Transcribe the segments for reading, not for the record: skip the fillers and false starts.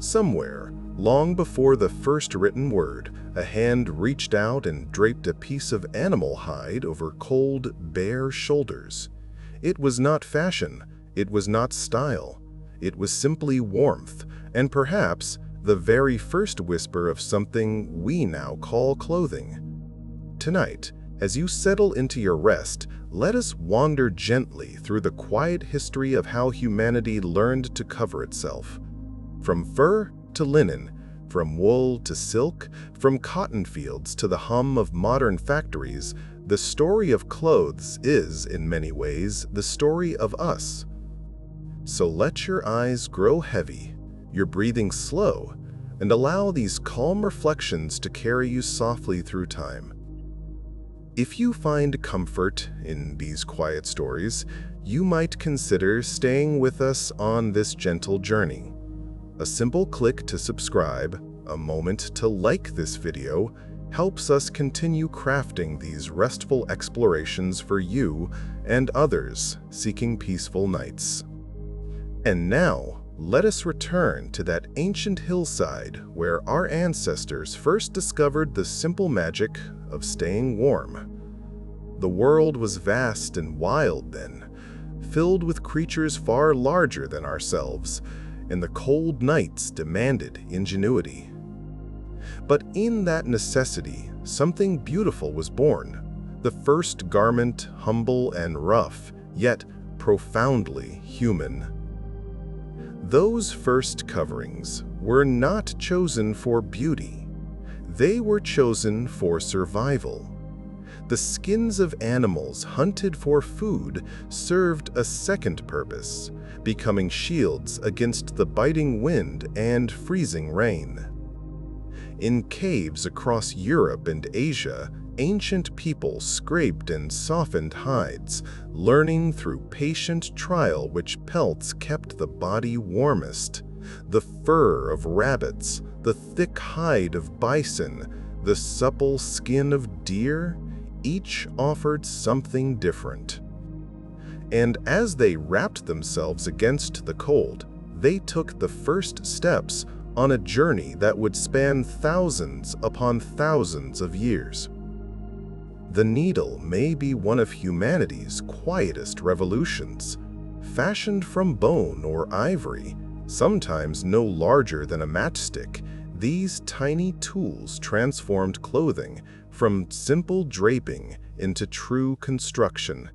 Somewhere, long before the first written word, a hand reached out and draped a piece of animal hide over cold, bare shoulders. It was not fashion, it was not style, it was simply warmth, and perhaps the very first whisper of something we now call clothing. Tonight, as you settle into your rest, let us wander gently through the quiet history of how humanity learned to cover itself. From fur to linen, from wool to silk, from cotton fields to the hum of modern factories, the story of clothes is, in many ways, the story of us. So let your eyes grow heavy, your breathing slow, and allow these calm reflections to carry you softly through time. If you find comfort in these quiet stories, you might consider staying with us on this gentle journey. A simple click to subscribe, a moment to like this video, helps us continue crafting these restful explorations for you and others seeking peaceful nights. And now, let us return to that ancient hillside where our ancestors first discovered the simple magic of staying warm. The world was vast and wild then, filled with creatures far larger than ourselves, and the cold nights demanded ingenuity. But in that necessity, something beautiful was born, the first garment humble and rough, yet profoundly human. Those first coverings were not chosen for beauty. They were chosen for survival. The skins of animals hunted for food served a second purpose, becoming shields against the biting wind and freezing rain. In caves across Europe and Asia, ancient people scraped and softened hides, learning through patient trial which pelts kept the body warmest. The fur of rabbits, the thick hide of bison, the supple skin of deer, each offered something different. And as they wrapped themselves against the cold, they took the first steps on a journey that would span thousands upon thousands of years. The needle may be one of humanity's quietest revolutions. Fashioned from bone or ivory, sometimes no larger than a matchstick, these tiny tools transformed clothing from simple draping into true construction.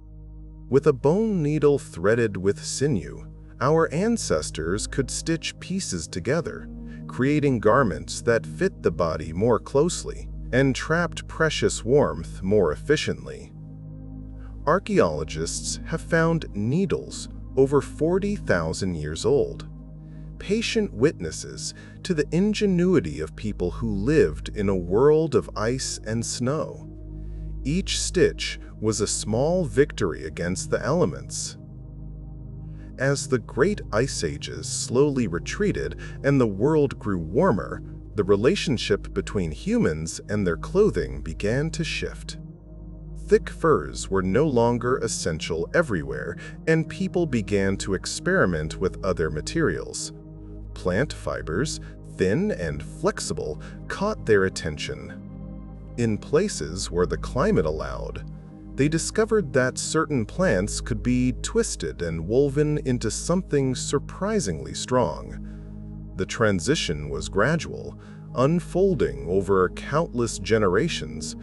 With a bone needle threaded with sinew, our ancestors could stitch pieces together, creating garments that fit the body more closely and trapped precious warmth more efficiently. Archaeologists have found needles over 40,000 years old, patient witnesses to the ingenuity of people who lived in a world of ice and snow. Each stitch was a small victory against the elements. As the great ice ages slowly retreated and the world grew warmer, the relationship between humans and their clothing began to shift. Thick furs were no longer essential everywhere, and people began to experiment with other materials. Plant fibers, thin and flexible, caught their attention. In places where the climate allowed, they discovered that certain plants could be twisted and woven into something surprisingly strong. The transition was gradual, unfolding over countless generations,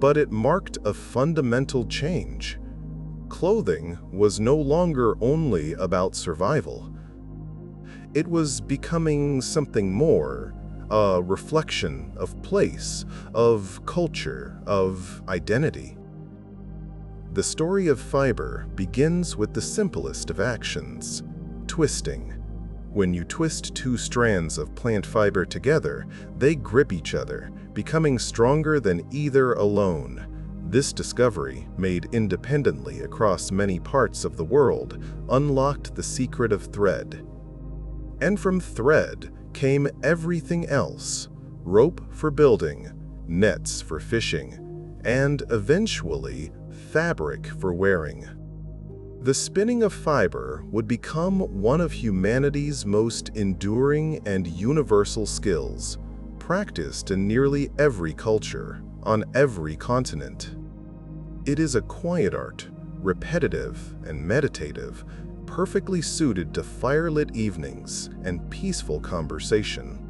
but it marked a fundamental change. Clothing was no longer only about survival. It was becoming something more, a reflection of place, of culture, of identity. The story of fiber begins with the simplest of actions, twisting. When you twist two strands of plant fiber together, they grip each other, becoming stronger than either alone. This discovery, made independently across many parts of the world, unlocked the secret of thread. And from thread came everything else: rope for building, nets for fishing, and eventually fabric for wearing. The spinning of fiber would become one of humanity's most enduring and universal skills, practiced in nearly every culture, on every continent. It is a quiet art, repetitive and meditative, perfectly suited to firelit evenings and peaceful conversation.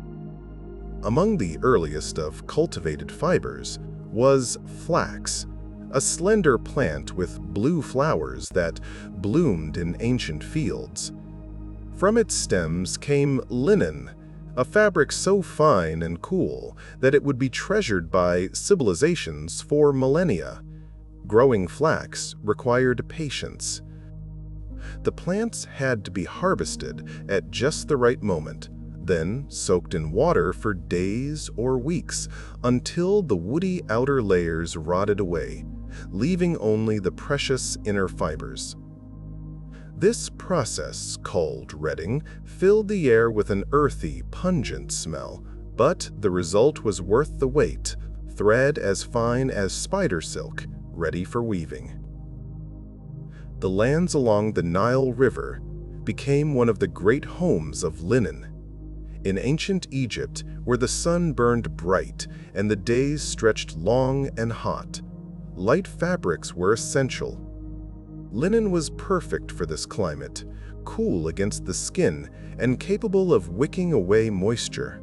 Among the earliest of cultivated fibers was flax, a slender plant with blue flowers that bloomed in ancient fields. From its stems came linen, a fabric so fine and cool that it would be treasured by civilizations for millennia. Growing flax required patience. The plants had to be harvested at just the right moment, then soaked in water for days or weeks until the woody outer layers rotted away, leaving only the precious inner fibers. This process, called retting, filled the air with an earthy, pungent smell, but the result was worth the wait, thread as fine as spider silk, ready for weaving. The lands along the Nile River became one of the great homes of linen. In ancient Egypt, where the sun burned bright and the days stretched long and hot, light fabrics were essential. Linen was perfect for this climate, cool against the skin and capable of wicking away moisture.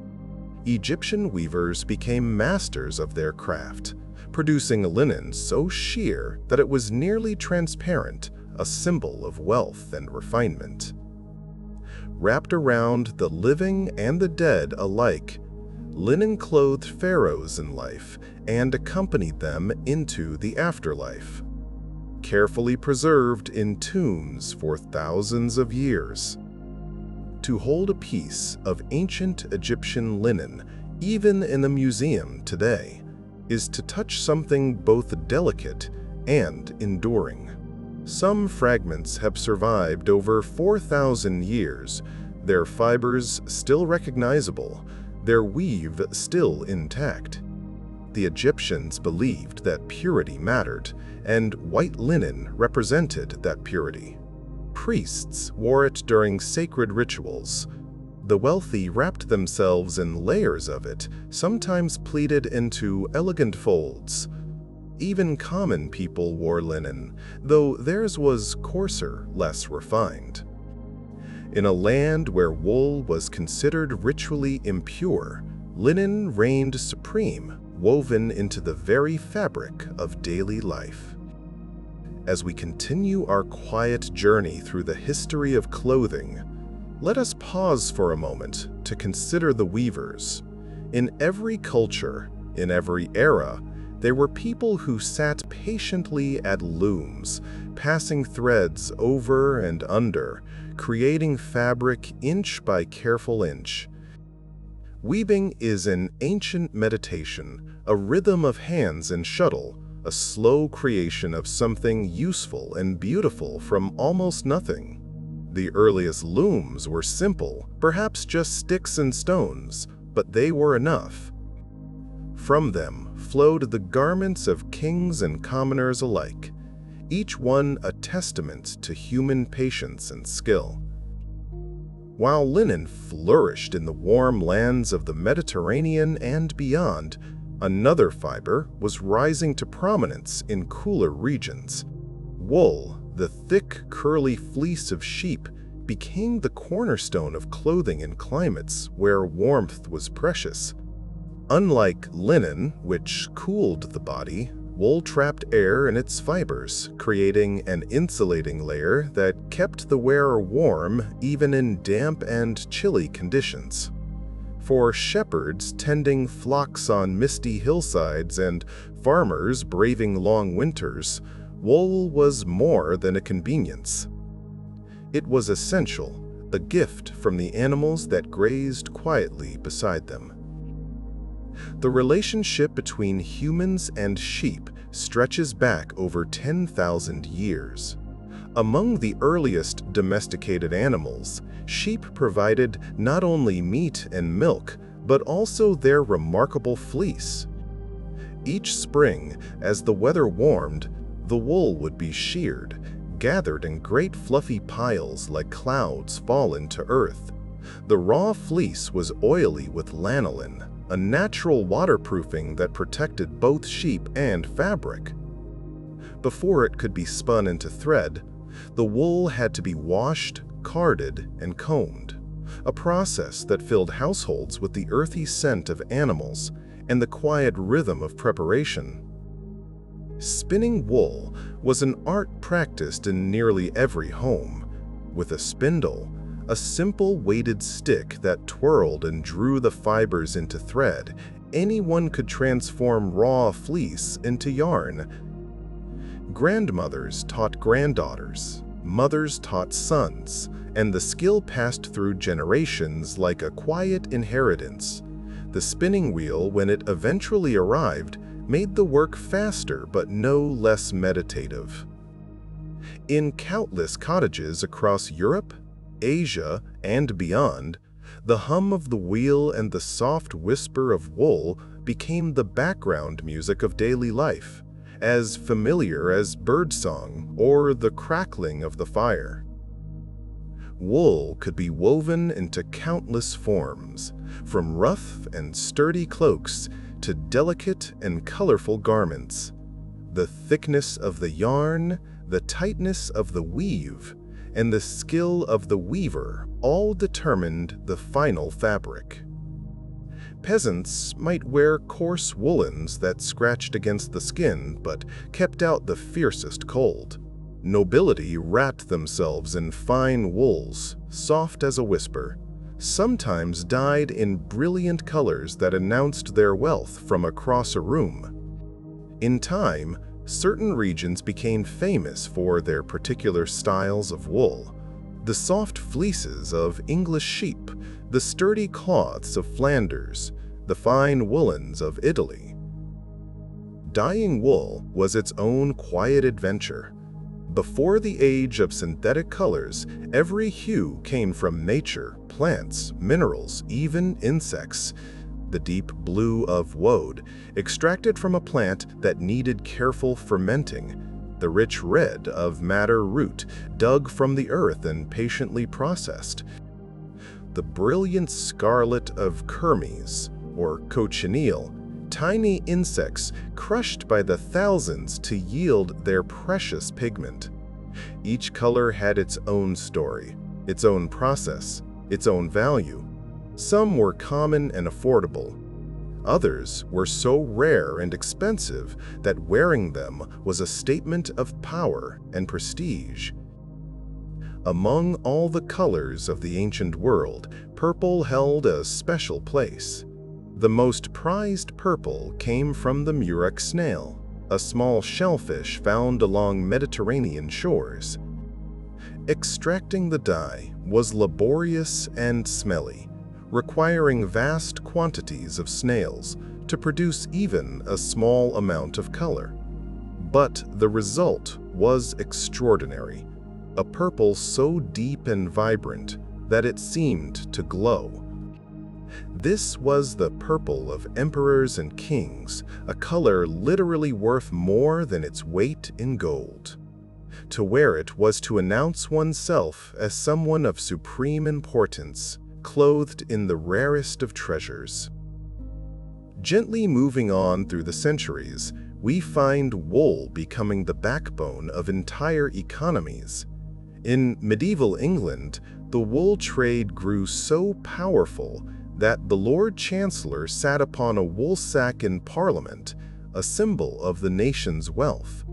Egyptian weavers became masters of their craft, producing a linen so sheer that it was nearly transparent, a symbol of wealth and refinement. Wrapped around the living and the dead alike, linen clothed pharaohs in life and accompanied them into the afterlife, carefully preserved in tombs for thousands of years. To hold a piece of ancient Egyptian linen, even in a museum today, is to touch something both delicate and enduring. Some fragments have survived over 4,000 years, their fibers still recognizable, their weave still intact. The Egyptians believed that purity mattered, and white linen represented that purity. Priests wore it during sacred rituals. The wealthy wrapped themselves in layers of it, sometimes pleated into elegant folds. Even common people wore linen, though theirs was coarser, less refined. In a land where wool was considered ritually impure, linen reigned supreme, woven into the very fabric of daily life. As we continue our quiet journey through the history of clothing, let us pause for a moment to consider the weavers. In every culture, in every era, there were people who sat patiently at looms, passing threads over and under, creating fabric inch by careful inch. Weaving is an ancient meditation, a rhythm of hands and shuttle, a slow creation of something useful and beautiful from almost nothing. The earliest looms were simple, perhaps just sticks and stones, but they were enough. From them flowed the garments of kings and commoners alike, each one a testament to human patience and skill. While linen flourished in the warm lands of the Mediterranean and beyond, another fiber was rising to prominence in cooler regions. Wool, the thick, curly fleece of sheep, became the cornerstone of clothing in climates where warmth was precious. Unlike linen, which cooled the body, wool trapped air in its fibers, creating an insulating layer that kept the wearer warm even in damp and chilly conditions. For shepherds tending flocks on misty hillsides and farmers braving long winters, wool was more than a convenience. It was essential, a gift from the animals that grazed quietly beside them. The relationship between humans and sheep stretches back over 10,000 years. Among the earliest domesticated animals, sheep provided not only meat and milk, but also their remarkable fleece. Each spring, as the weather warmed, the wool would be sheared, gathered in great fluffy piles like clouds fallen to earth. The raw fleece was oily with lanolin, a natural waterproofing that protected both sheep and fabric. Before it could be spun into thread, the wool had to be washed, carded, and combed, a process that filled households with the earthy scent of animals and the quiet rhythm of preparation. Spinning wool was an art practiced in nearly every home. With a spindle, a simple weighted stick that twirled and drew the fibers into thread, anyone could transform raw fleece into yarn. Grandmothers taught granddaughters, mothers taught sons, and the skill passed through generations like a quiet inheritance. The spinning wheel, when it eventually arrived, made the work faster but no less meditative. In countless cottages across Europe, Asia, and beyond, the hum of the wheel and the soft whisper of wool became the background music of daily life, as familiar as birdsong or the crackling of the fire. Wool could be woven into countless forms, from rough and sturdy cloaks to delicate and colorful garments. The thickness of the yarn, the tightness of the weave, and the skill of the weaver all determined the final fabric. Peasants might wear coarse woolens that scratched against the skin but kept out the fiercest cold. Nobility wrapped themselves in fine wools, soft as a whisper, sometimes dyed in brilliant colors that announced their wealth from across a room. In time, certain regions became famous for their particular styles of wool: the soft fleeces of English sheep, the sturdy cloths of Flanders, the fine woolens of Italy. Dyeing wool was its own quiet adventure. Before the age of synthetic colors, every hue came from nature, plants, minerals, even insects. The deep blue of woad, extracted from a plant that needed careful fermenting. The rich red of madder root, dug from the earth and patiently processed. The brilliant scarlet of kermes, or cochineal, tiny insects crushed by the thousands to yield their precious pigment. Each color had its own story, its own process, its own value. Some were common and affordable. Others were so rare and expensive that wearing them was a statement of power and prestige. Among all the colors of the ancient world, purple held a special place. The most prized purple came from the murex snail, a small shellfish found along Mediterranean shores. Extracting the dye was laborious and smelly, requiring vast quantities of snails to produce even a small amount of color. But the result was extraordinary, a purple so deep and vibrant that it seemed to glow. This was the purple of emperors and kings, a color literally worth more than its weight in gold. To wear it was to announce oneself as someone of supreme importance, clothed in the rarest of treasures. Gently moving on through the centuries, we find wool becoming the backbone of entire economies. In medieval England, the wool trade grew so powerful that the Lord Chancellor sat upon a wool sack in Parliament, a symbol of the nation's wealth.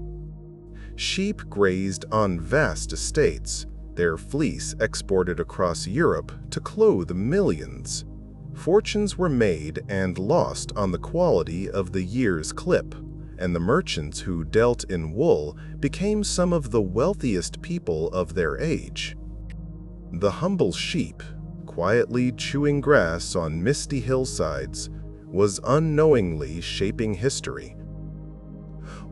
Sheep grazed on vast estates, their fleece exported across Europe to clothe millions. Fortunes were made and lost on the quality of the year's clip, and the merchants who dealt in wool became some of the wealthiest people of their age. The humble sheep, quietly chewing grass on misty hillsides, was unknowingly shaping history.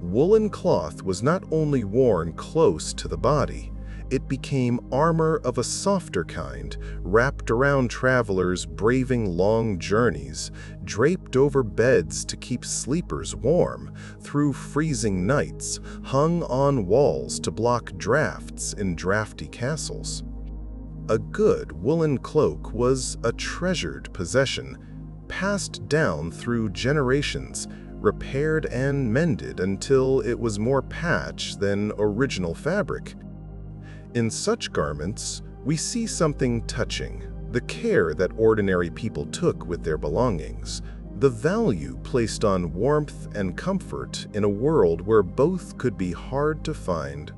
Woolen cloth was not only worn close to the body, it became armor of a softer kind, wrapped around travelers braving long journeys, draped over beds to keep sleepers warm, through freezing nights, hung on walls to block drafts in drafty castles. A good woolen cloak was a treasured possession, passed down through generations, repaired and mended until it was more patch than original fabric. In such garments, we see something touching, the care that ordinary people took with their belongings, the value placed on warmth and comfort in a world where both could be hard to find.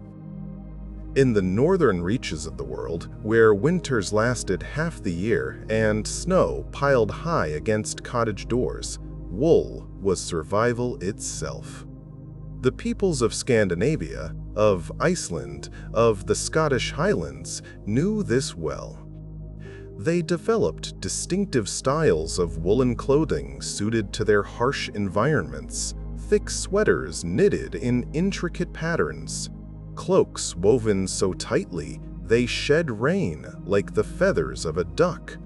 In the northern reaches of the world, where winters lasted half the year and snow piled high against cottage doors, wool was survival itself. The peoples of Scandinavia, of Iceland, of the Scottish Highlands knew this well. They developed distinctive styles of woolen clothing suited to their harsh environments, thick sweaters knitted in intricate patterns, cloaks woven so tightly they shed rain like the feathers of a duck.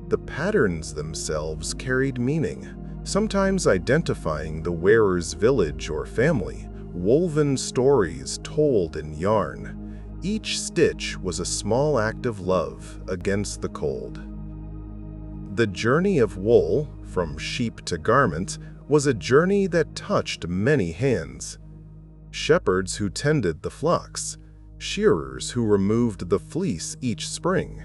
The patterns themselves carried meaning, sometimes identifying the wearer's village or family, woven stories told in yarn. Each stitch was a small act of love against the cold. The journey of wool, from sheep to garment, was a journey that touched many hands. Shepherds who tended the flocks, shearers who removed the fleece each spring,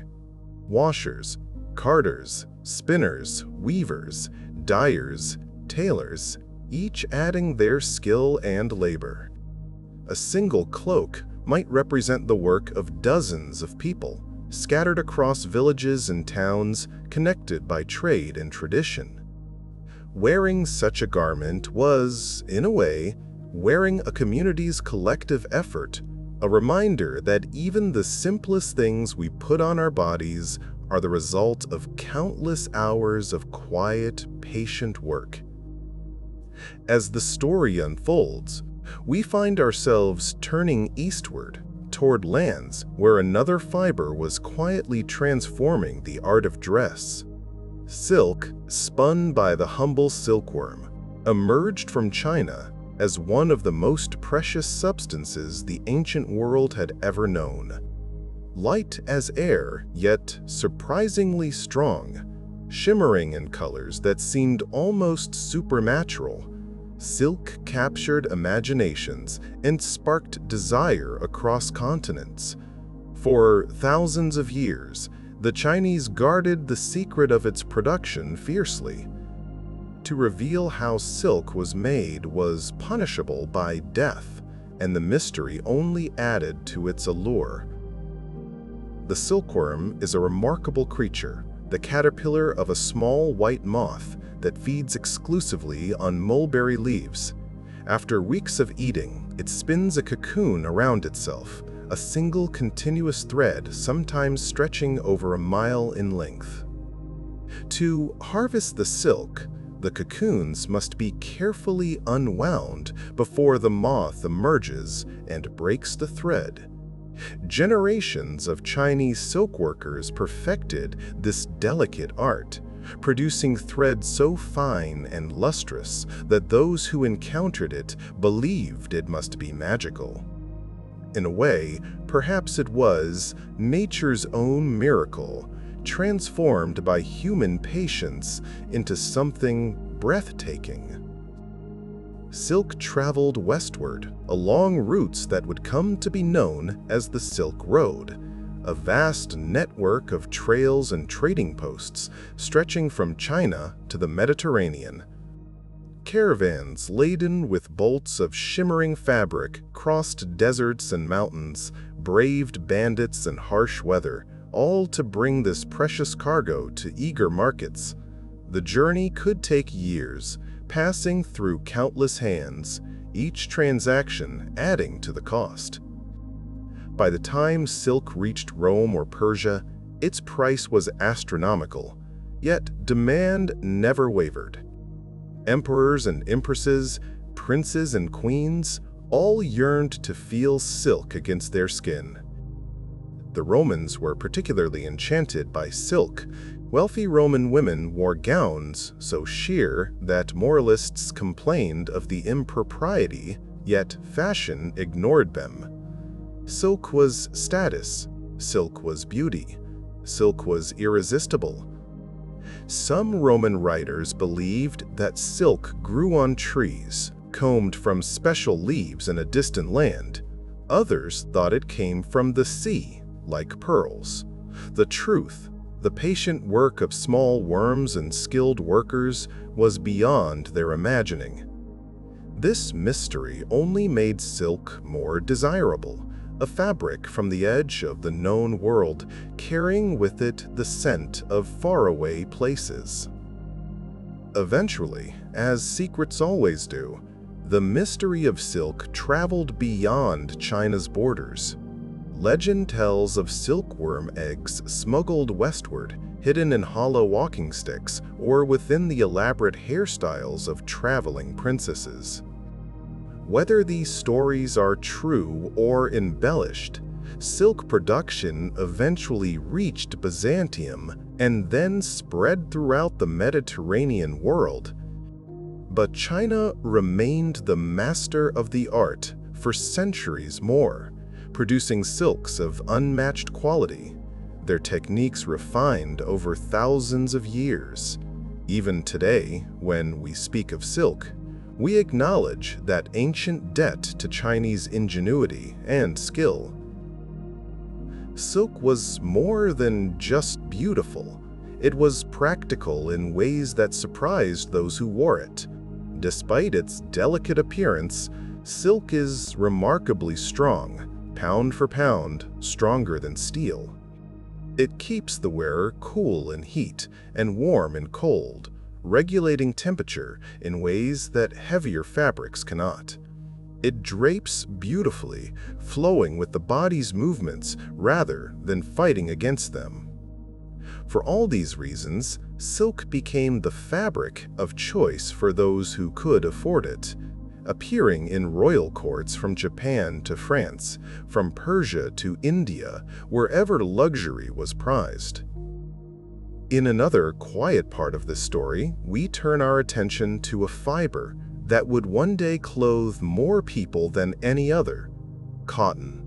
washers, carders, spinners, weavers, dyers, tailors, each adding their skill and labor. A single cloak might represent the work of dozens of people, scattered across villages and towns, connected by trade and tradition. Wearing such a garment was, in a way, wearing a community's collective effort, a reminder that even the simplest things we put on our bodies are the result of countless hours of quiet, patient work. As the story unfolds, we find ourselves turning eastward toward lands where another fiber was quietly transforming the art of dress. Silk, spun by the humble silkworm, emerged from China as one of the most precious substances the ancient world had ever known. Light as air, yet surprisingly strong, shimmering in colors that seemed almost supernatural, silk captured imaginations and sparked desire across continents. For thousands of years, the Chinese guarded the secret of its production fiercely. To reveal how silk was made was punishable by death, and the mystery only added to its allure. The silkworm is a remarkable creature, the caterpillar of a small white moth that feeds exclusively on mulberry leaves. After weeks of eating, it spins a cocoon around itself, a single continuous thread sometimes stretching over a mile in length. To harvest the silk, the cocoons must be carefully unwound before the moth emerges and breaks the thread. Generations of Chinese silk workers perfected this delicate art, producing thread so fine and lustrous that those who encountered it believed it must be magical. In a way, perhaps it was nature's own miracle, transformed by human patience into something breathtaking. Silk traveled westward along routes that would come to be known as the Silk Road, a vast network of trails and trading posts stretching from China to the Mediterranean. Caravans laden with bolts of shimmering fabric crossed deserts and mountains, braved bandits and harsh weather, all to bring this precious cargo to eager markets. The journey could take years, passing through countless hands, each transaction adding to the cost. By the time silk reached Rome or Persia, its price was astronomical, yet demand never wavered. Emperors and empresses, princes and queens, all yearned to feel silk against their skin. The Romans were particularly enchanted by silk. Wealthy Roman women wore gowns so sheer that moralists complained of the impropriety, yet fashion ignored them. Silk was status. Silk was beauty. Silk was irresistible. Some Roman writers believed that silk grew on trees, combed from special leaves in a distant land. Others thought it came from the sea, like pearls. The truth, the patient work of small worms and skilled workers, was beyond their imagining. This mystery only made silk more desirable, a fabric from the edge of the known world, carrying with it the scent of faraway places. Eventually, as secrets always do, the mystery of silk traveled beyond China's borders. Legend tells of silkworm eggs smuggled westward, hidden in hollow walking sticks or within the elaborate hairstyles of traveling princesses. Whether these stories are true or embellished, silk production eventually reached Byzantium and then spread throughout the Mediterranean world. But China remained the master of the art for centuries more, producing silks of unmatched quality, their techniques refined over thousands of years. Even today, when we speak of silk, we acknowledge that ancient debt to Chinese ingenuity and skill. Silk was more than just beautiful. It was practical in ways that surprised those who wore it. Despite its delicate appearance, silk is remarkably strong, pound for pound, stronger than steel. It keeps the wearer cool in heat and warm in cold, regulating temperature in ways that heavier fabrics cannot. It drapes beautifully, flowing with the body's movements rather than fighting against them. For all these reasons, silk became the fabric of choice for those who could afford it, appearing in royal courts from Japan to France, from Persia to India, wherever luxury was prized. In another quiet part of this story, we turn our attention to a fiber that would one day clothe more people than any other: cotton.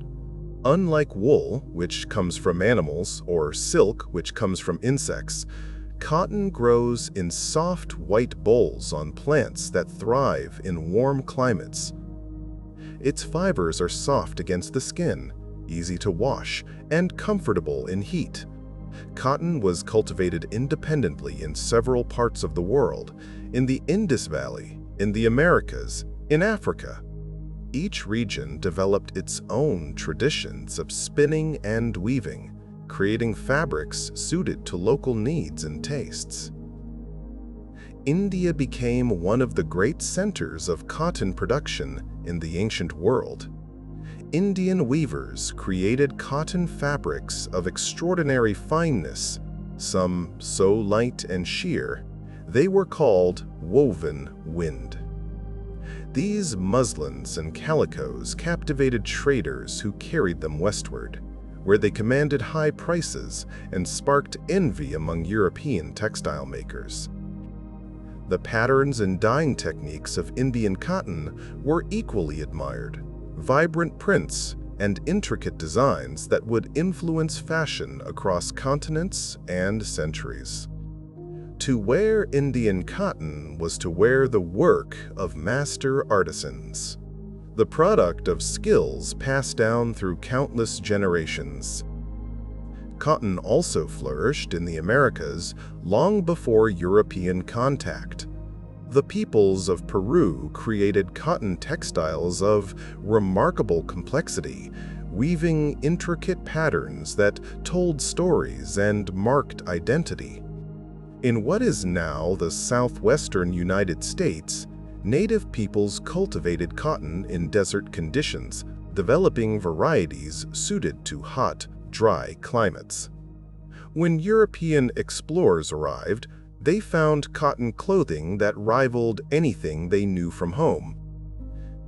Unlike wool, which comes from animals, or silk, which comes from insects, cotton grows in soft white bolls on plants that thrive in warm climates. Its fibers are soft against the skin, easy to wash, and comfortable in heat. Cotton was cultivated independently in several parts of the world: in the Indus Valley, in the Americas, in Africa. Each region developed its own traditions of spinning and weaving, creating fabrics suited to local needs and tastes. India became one of the great centers of cotton production in the ancient world. Indian weavers created cotton fabrics of extraordinary fineness, some so light and sheer, they were called woven wind. These muslins and calicos captivated traders who carried them westward, where they commanded high prices and sparked envy among European textile makers. The patterns and dyeing techniques of Indian cotton were equally admired: vibrant prints and intricate designs that would influence fashion across continents and centuries. To wear Indian cotton was to wear the work of master artisans, the product of skills passed down through countless generations. Cotton also flourished in the Americas long before European contact. The peoples of Peru created cotton textiles of remarkable complexity, weaving intricate patterns that told stories and marked identity. In what is now the southwestern United States, native peoples cultivated cotton in desert conditions, developing varieties suited to hot, dry climates. When European explorers arrived, they found cotton clothing that rivaled anything they knew from home.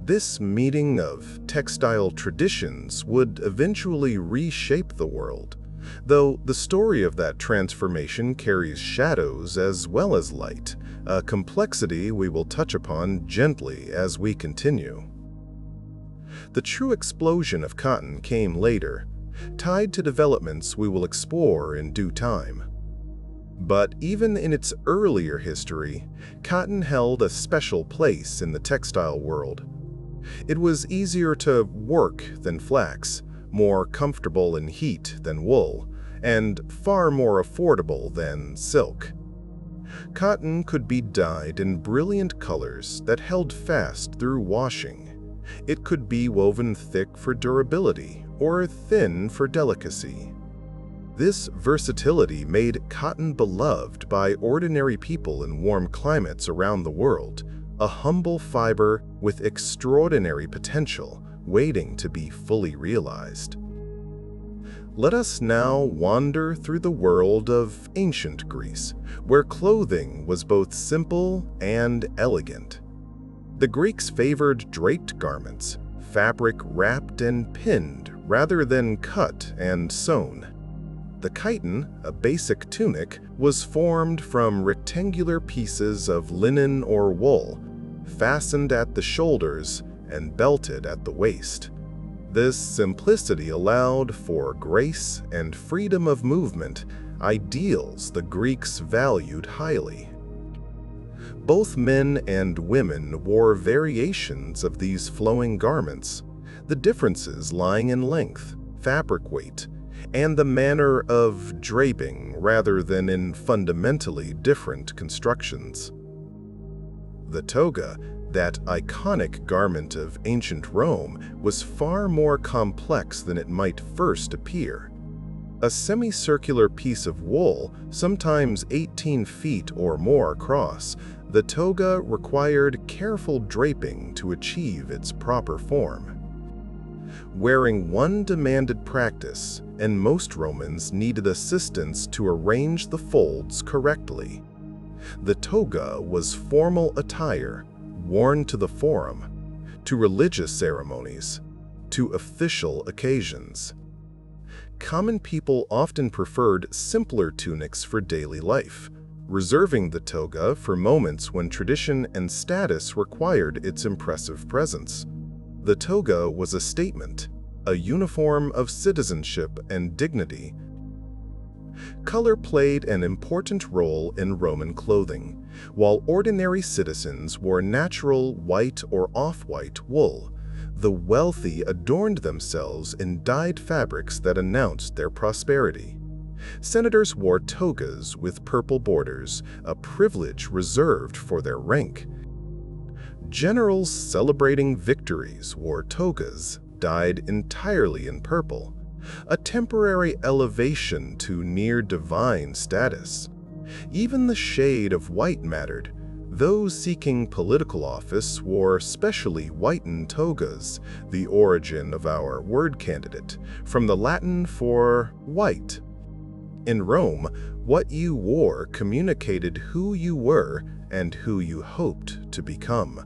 This meeting of textile traditions would eventually reshape the world, though the story of that transformation carries shadows as well as light, a complexity we will touch upon gently as we continue. The true explosion of cotton came later, tied to developments we will explore in due time. But even in its earlier history, cotton held a special place in the textile world. It was easier to work than flax, more comfortable in heat than wool, and far more affordable than silk. Cotton could be dyed in brilliant colors that held fast through washing. It could be woven thick for durability or thin for delicacy. This versatility made cotton beloved by ordinary people in warm climates around the world, a humble fiber with extraordinary potential waiting to be fully realized. Let us now wander through the world of ancient Greece, where clothing was both simple and elegant. The Greeks favored draped garments, fabric wrapped and pinned rather than cut and sewn. The chiton, a basic tunic, was formed from rectangular pieces of linen or wool, fastened at the shoulders and belted at the waist. This simplicity allowed for grace and freedom of movement, ideals the Greeks valued highly. Both men and women wore variations of these flowing garments, the differences lying in length, fabric weight, and the manner of draping rather than in fundamentally different constructions. The toga, that iconic garment of ancient Rome, was far more complex than it might first appear. A semicircular piece of wool, sometimes 18 feet or more across, the toga required careful draping to achieve its proper form. Wearing one demanded practice, and most Romans needed assistance to arrange the folds correctly. The toga was formal attire, worn to the forum, to religious ceremonies, to official occasions. Common people often preferred simpler tunics for daily life, reserving the toga for moments when tradition and status required its impressive presence. The toga was a statement, a uniform of citizenship and dignity. Color played an important role in Roman clothing. While ordinary citizens wore natural white or off-white wool, the wealthy adorned themselves in dyed fabrics that announced their prosperity. Senators wore togas with purple borders, a privilege reserved for their rank. Generals celebrating victories wore togas dyed entirely in purple, a temporary elevation to near-divine status. Even the shade of white mattered. Those seeking political office wore specially whitened togas, the origin of our word candidate, from the Latin for white. In Rome, what you wore communicated who you were and who you hoped to become.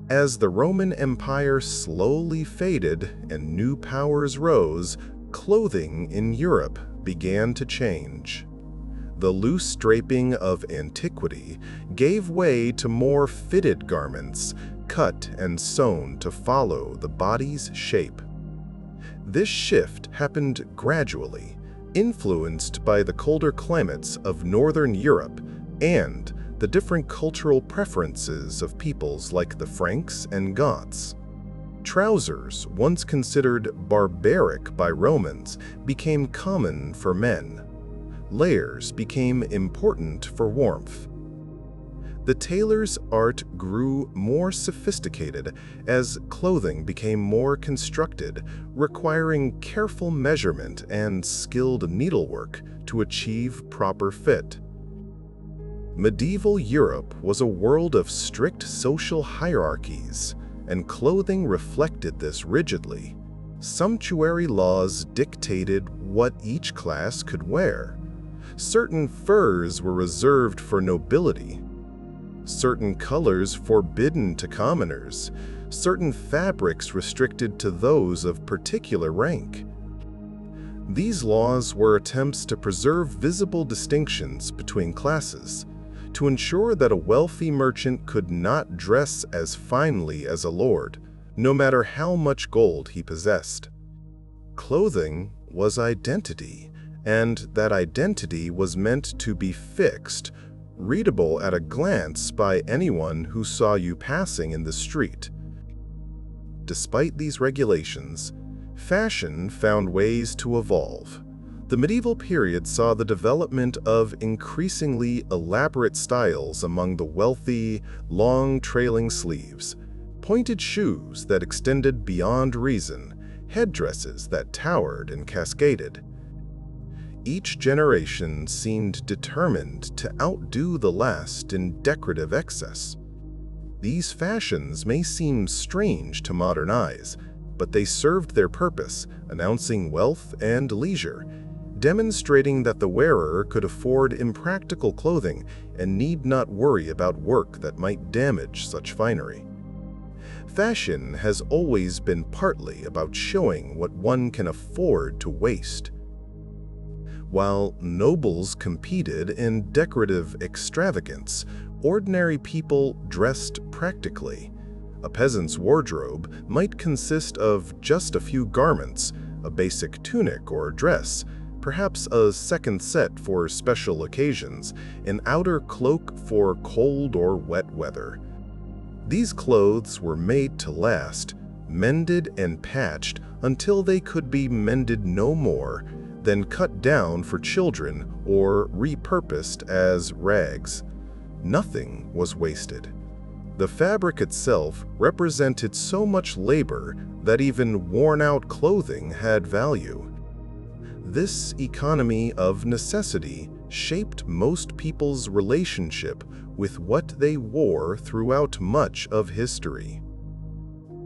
As the Roman Empire slowly faded and new powers rose, clothing in Europe began to change. The loose draping of antiquity gave way to more fitted garments, cut and sewn to follow the body's shape. This shift happened gradually, influenced by the colder climates of Northern Europe and the different cultural preferences of peoples like the Franks and Goths. Trousers, once considered barbaric by Romans, became common for men. Layers became important for warmth. The tailor's art grew more sophisticated as clothing became more constructed, requiring careful measurement and skilled needlework to achieve proper fit. Medieval Europe was a world of strict social hierarchies, and clothing reflected this rigidly. Sumptuary laws dictated what each class could wear. Certain furs were reserved for nobility, certain colors forbidden to commoners, certain fabrics restricted to those of particular rank. These laws were attempts to preserve visible distinctions between classes, to ensure that a wealthy merchant could not dress as finely as a lord, no matter how much gold he possessed. Clothing was identity, and that identity was meant to be fixed, readable at a glance by anyone who saw you passing in the street. Despite these regulations, fashion found ways to evolve. The medieval period saw the development of increasingly elaborate styles among the wealthy, long trailing sleeves, pointed shoes that extended beyond reason, headdresses that towered and cascaded. Each generation seemed determined to outdo the last in decorative excess. These fashions may seem strange to modern eyes, but they served their purpose, announcing wealth and leisure, demonstrating that the wearer could afford impractical clothing and need not worry about work that might damage such finery. Fashion has always been partly about showing what one can afford to waste. While nobles competed in decorative extravagance, ordinary people dressed practically. A peasant's wardrobe might consist of just a few garments, a basic tunic or dress, perhaps a second set for special occasions, an outer cloak for cold or wet weather. These clothes were made to last, mended and patched until they could be mended no more, then cut down for children or repurposed as rags. Nothing was wasted. The fabric itself represented so much labor that even worn-out clothing had value. This economy of necessity shaped most people's relationship with what they wore throughout much of history.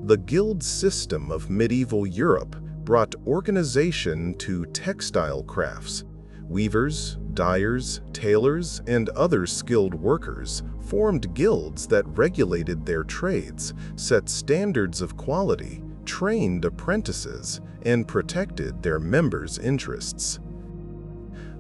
The guild system of medieval Europe brought organization to textile crafts. Weavers, dyers, tailors, and other skilled workers formed guilds that regulated their trades, set standards of quality, trained apprentices, and protected their members' interests.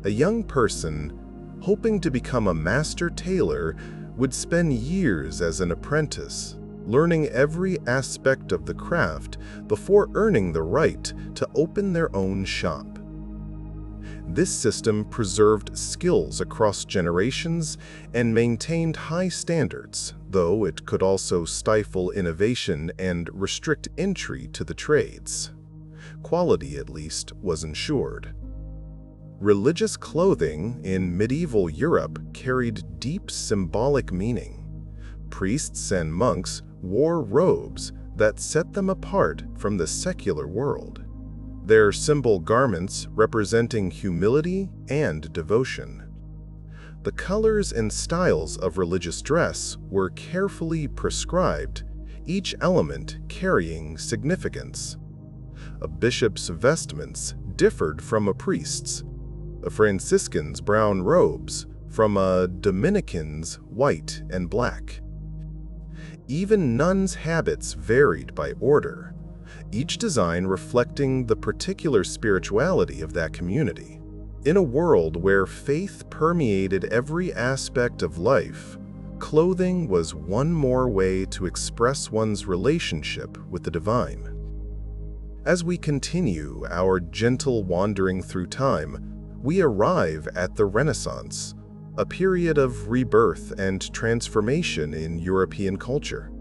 A young person hoping to become a master tailor would spend years as an apprentice, learning every aspect of the craft before earning the right to open their own shop. This system preserved skills across generations and maintained high standards, though it could also stifle innovation and restrict entry to the trades. Quality, at least, was ensured. Religious clothing in medieval Europe carried deep symbolic meaning. Priests and monks wore robes that set them apart from the secular world, their symbol garments representing humility and devotion. The colors and styles of religious dress were carefully prescribed, each element carrying significance. A bishop's vestments differed from a priest's, a Franciscan's brown robes from a Dominican's white and black. Even nuns' habits varied by order, each design reflecting the particular spirituality of that community. In a world where faith permeated every aspect of life, clothing was one more way to express one's relationship with the divine. As we continue our gentle wandering through time, we arrive at the Renaissance, a period of rebirth and transformation in European culture.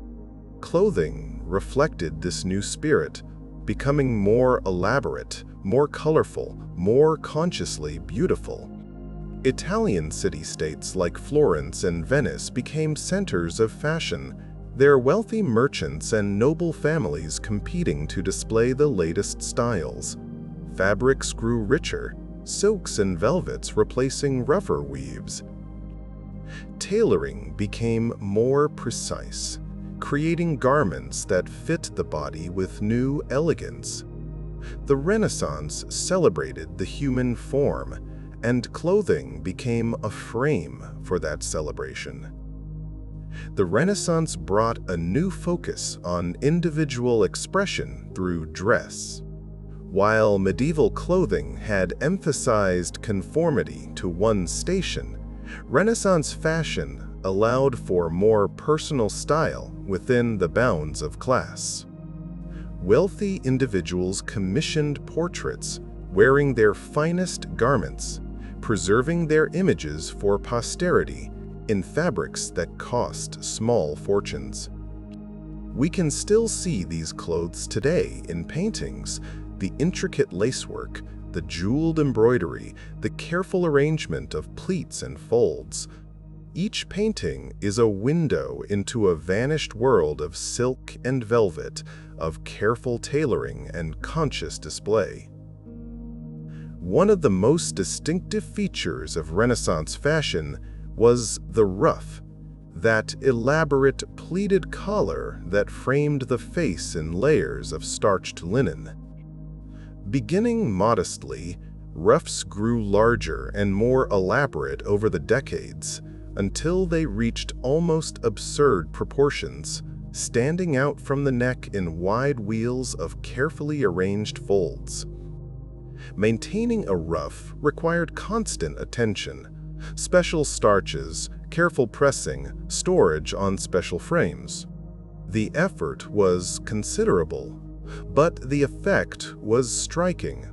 Clothing reflected this new spirit, becoming more elaborate, more colorful, more consciously beautiful. Italian city-states like Florence and Venice became centers of fashion, their wealthy merchants and noble families competing to display the latest styles. Fabrics grew richer, silks and velvets replacing rougher weaves. Tailoring became more precise, creating garments that fit the body with new elegance. The Renaissance celebrated the human form, and clothing became a frame for that celebration. The Renaissance brought a new focus on individual expression through dress. While medieval clothing had emphasized conformity to one station, Renaissance fashion allowed for more personal style within the bounds of class. Wealthy individuals commissioned portraits wearing their finest garments, preserving their images for posterity in fabrics that cost small fortunes. We can still see these clothes today in paintings, the intricate lacework, the jeweled embroidery, the careful arrangement of pleats and folds. Each painting is a window into a vanished world of silk and velvet, of careful tailoring and conscious display. One of the most distinctive features of Renaissance fashion was the ruff, that elaborate pleated collar that framed the face in layers of starched linen. Beginning modestly, ruffs grew larger and more elaborate over the decades, until they reached almost absurd proportions, standing out from the neck in wide wheels of carefully arranged folds. Maintaining a ruff required constant attention, special starches, careful pressing, storage on special frames. The effort was considerable, but the effect was striking.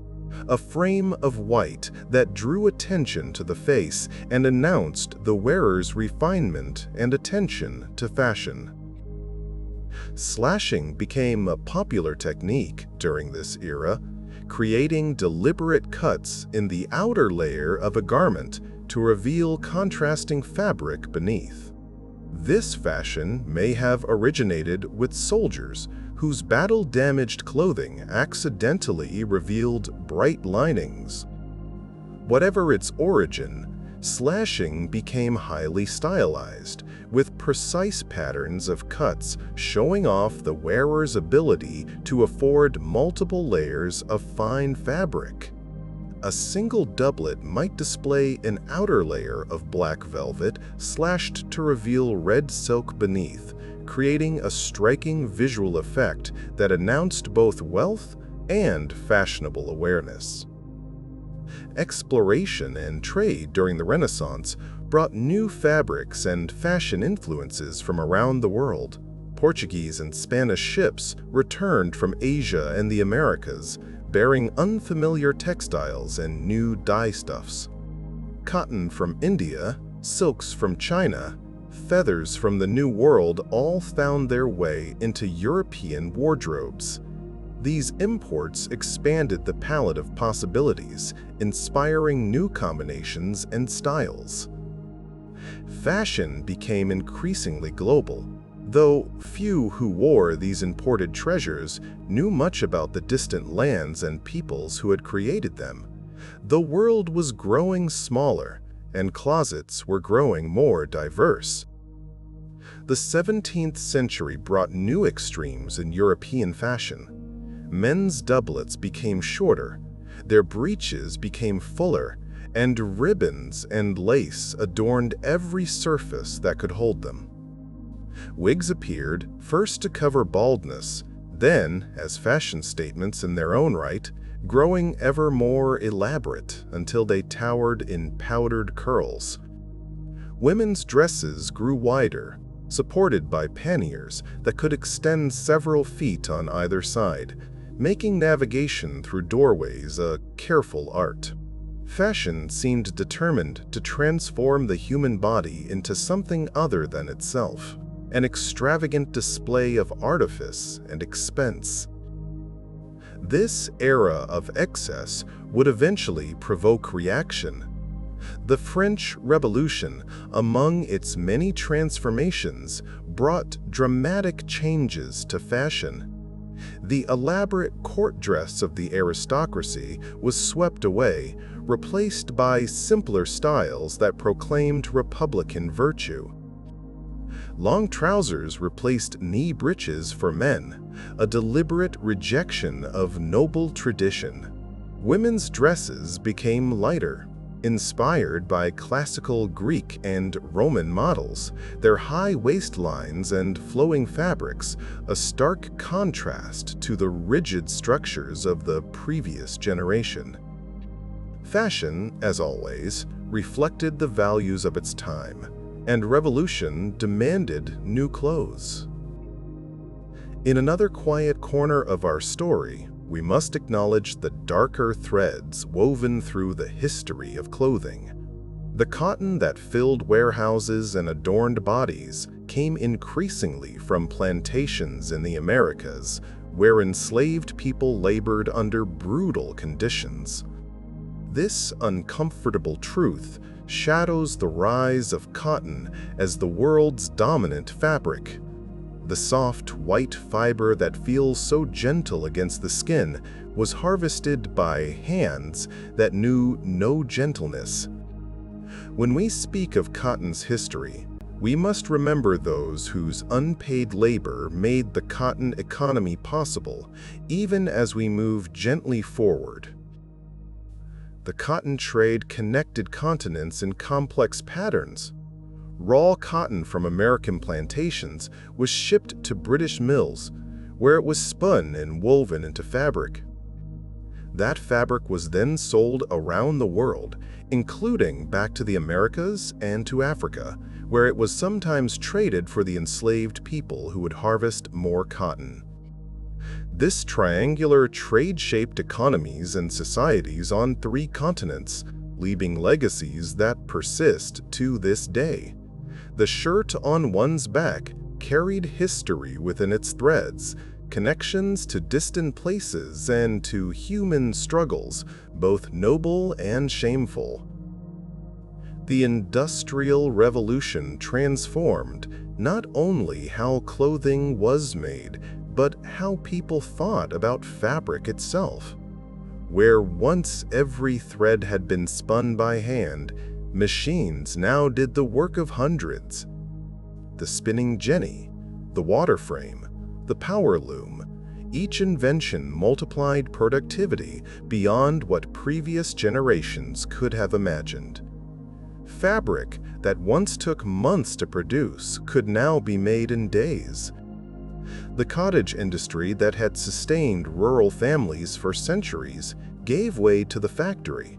A frame of white that drew attention to the face and announced the wearer's refinement and attention to fashion. Slashing became a popular technique during this era, creating deliberate cuts in the outer layer of a garment to reveal contrasting fabric beneath. This fashion may have originated with soldiers whose battle-damaged clothing accidentally revealed bright linings. Whatever its origin, slashing became highly stylized, with precise patterns of cuts showing off the wearer's ability to afford multiple layers of fine fabric. A single doublet might display an outer layer of black velvet slashed to reveal red silk beneath, creating a striking visual effect that announced both wealth and fashionable awareness. Exploration and trade during the Renaissance brought new fabrics and fashion influences from around the world. Portuguese and Spanish ships returned from Asia and the Americas, bearing unfamiliar textiles and new dye-stuffs. Cotton from India, silks from China, feathers from the New World all found their way into European wardrobes. These imports expanded the palette of possibilities, inspiring new combinations and styles. Fashion became increasingly global, though few who wore these imported treasures knew much about the distant lands and peoples who had created them. The world was growing smaller, and closets were growing more diverse. The 17th century brought new extremes in European fashion. Men's doublets became shorter, their breeches became fuller, and ribbons and lace adorned every surface that could hold them. Wigs appeared, first to cover baldness, then, as fashion statements in their own right, growing ever more elaborate until they towered in powdered curls. Women's dresses grew wider, supported by panniers that could extend several feet on either side, making navigation through doorways a careful art. Fashion seemed determined to transform the human body into something other than itself, an extravagant display of artifice and expense. This era of excess would eventually provoke reaction. The French Revolution, among its many transformations, brought dramatic changes to fashion. The elaborate court dress of the aristocracy was swept away, replaced by simpler styles that proclaimed republican virtue. Long trousers replaced knee breeches for men, a deliberate rejection of noble tradition. Women's dresses became lighter, Inspired by classical Greek and Roman models, their high waistlines and flowing fabrics, a stark contrast to the rigid structures of the previous generation. Fashion, as always, reflected the values of its time, and revolution demanded new clothes. In another quiet corner of our story, we must acknowledge the darker threads woven through the history of clothing. The cotton that filled warehouses and adorned bodies came increasingly from plantations in the Americas, where enslaved people labored under brutal conditions. This uncomfortable truth shadows the rise of cotton as the world's dominant fabric. The soft, white fiber that feels so gentle against the skin was harvested by hands that knew no gentleness. When we speak of cotton's history, we must remember those whose unpaid labor made the cotton economy possible, even as we move gently forward. The cotton trade connected continents in complex patterns. Raw cotton from American plantations was shipped to British mills, where it was spun and woven into fabric. That fabric was then sold around the world, including back to the Americas and to Africa, where it was sometimes traded for the enslaved people who would harvest more cotton. This triangular trade shaped economies and societies on 3 continents, leaving legacies that persist to this day. The shirt on one's back carried history within its threads, connections to distant places and to human struggles, both noble and shameful. The Industrial Revolution transformed not only how clothing was made, but how people thought about fabric itself. Where once every thread had been spun by hand, machines now did the work of hundreds. The spinning jenny, the water frame, the power loom, each invention multiplied productivity beyond what previous generations could have imagined. Fabric that once took months to produce could now be made in days. The cottage industry that had sustained rural families for centuries gave way to the factory,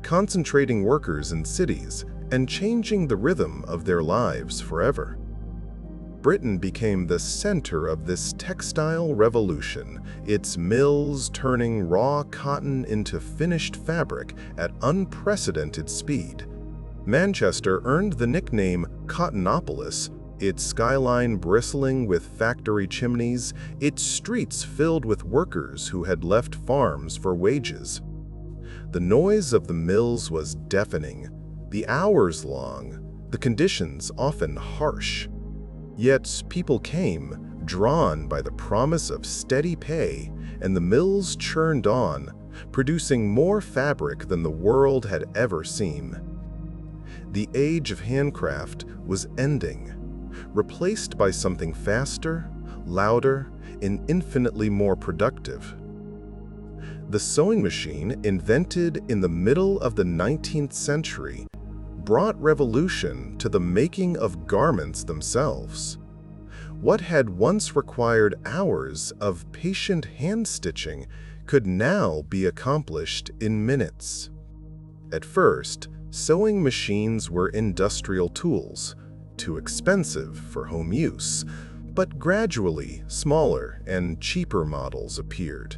concentrating workers in cities and changing the rhythm of their lives forever. Britain became the center of this textile revolution, its mills turning raw cotton into finished fabric at unprecedented speed. Manchester earned the nickname Cottonopolis, its skyline bristling with factory chimneys, its streets filled with workers who had left farms for wages. The noise of the mills was deafening, the hours long, the conditions often harsh. Yet people came, drawn by the promise of steady pay, and the mills churned on, producing more fabric than the world had ever seen. The age of handcraft was ending, replaced by something faster, louder, and infinitely more productive. The sewing machine, invented in the middle of the 19th century, brought revolution to the making of garments themselves. What had once required hours of patient hand-stitching could now be accomplished in minutes. At first, sewing machines were industrial tools, too expensive for home use, but gradually smaller and cheaper models appeared.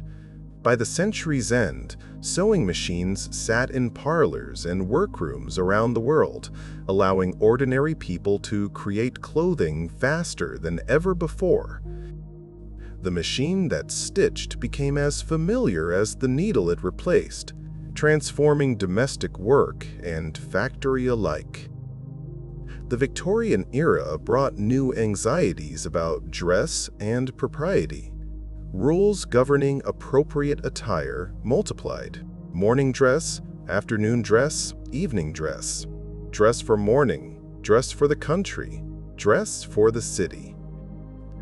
By the century's end, sewing machines sat in parlors and workrooms around the world, allowing ordinary people to create clothing faster than ever before. The machine that stitched became as familiar as the needle it replaced, transforming domestic work and factory alike. The Victorian era brought new anxieties about dress and propriety. Rules governing appropriate attire multiplied. Morning dress, afternoon dress, evening dress. Dress for morning, dress for the country, dress for the city.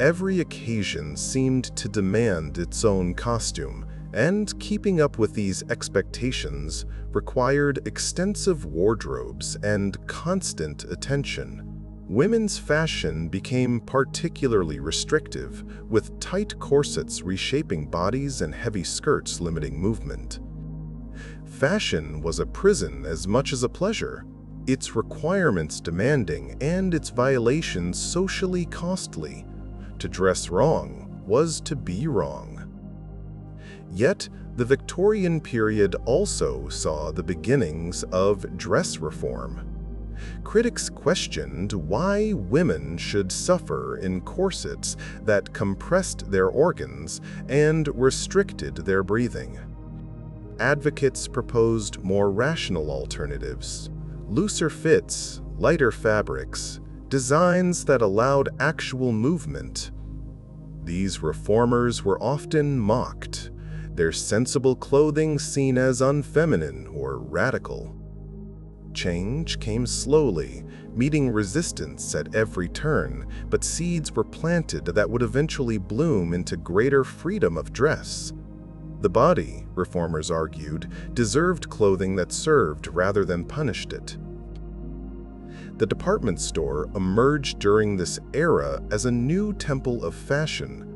Every occasion seemed to demand its own costume, And keeping up with these expectations required extensive wardrobes and constant attention. Women's fashion became particularly restrictive, with tight corsets reshaping bodies and heavy skirts limiting movement. Fashion was a prison as much as a pleasure, its requirements demanding and its violations socially costly. To dress wrong was to be wrong. Yet, the Victorian period also saw the beginnings of dress reform. Critics questioned why women should suffer in corsets that compressed their organs and restricted their breathing. Advocates proposed more rational alternatives, looser fits, lighter fabrics, designs that allowed actual movement. These reformers were often mocked, their sensible clothing seen as unfeminine or radical. Change came slowly, meeting resistance at every turn, but seeds were planted that would eventually bloom into greater freedom of dress. The body, reformers argued, deserved clothing that served rather than punished it. The department store emerged during this era as a new temple of fashion.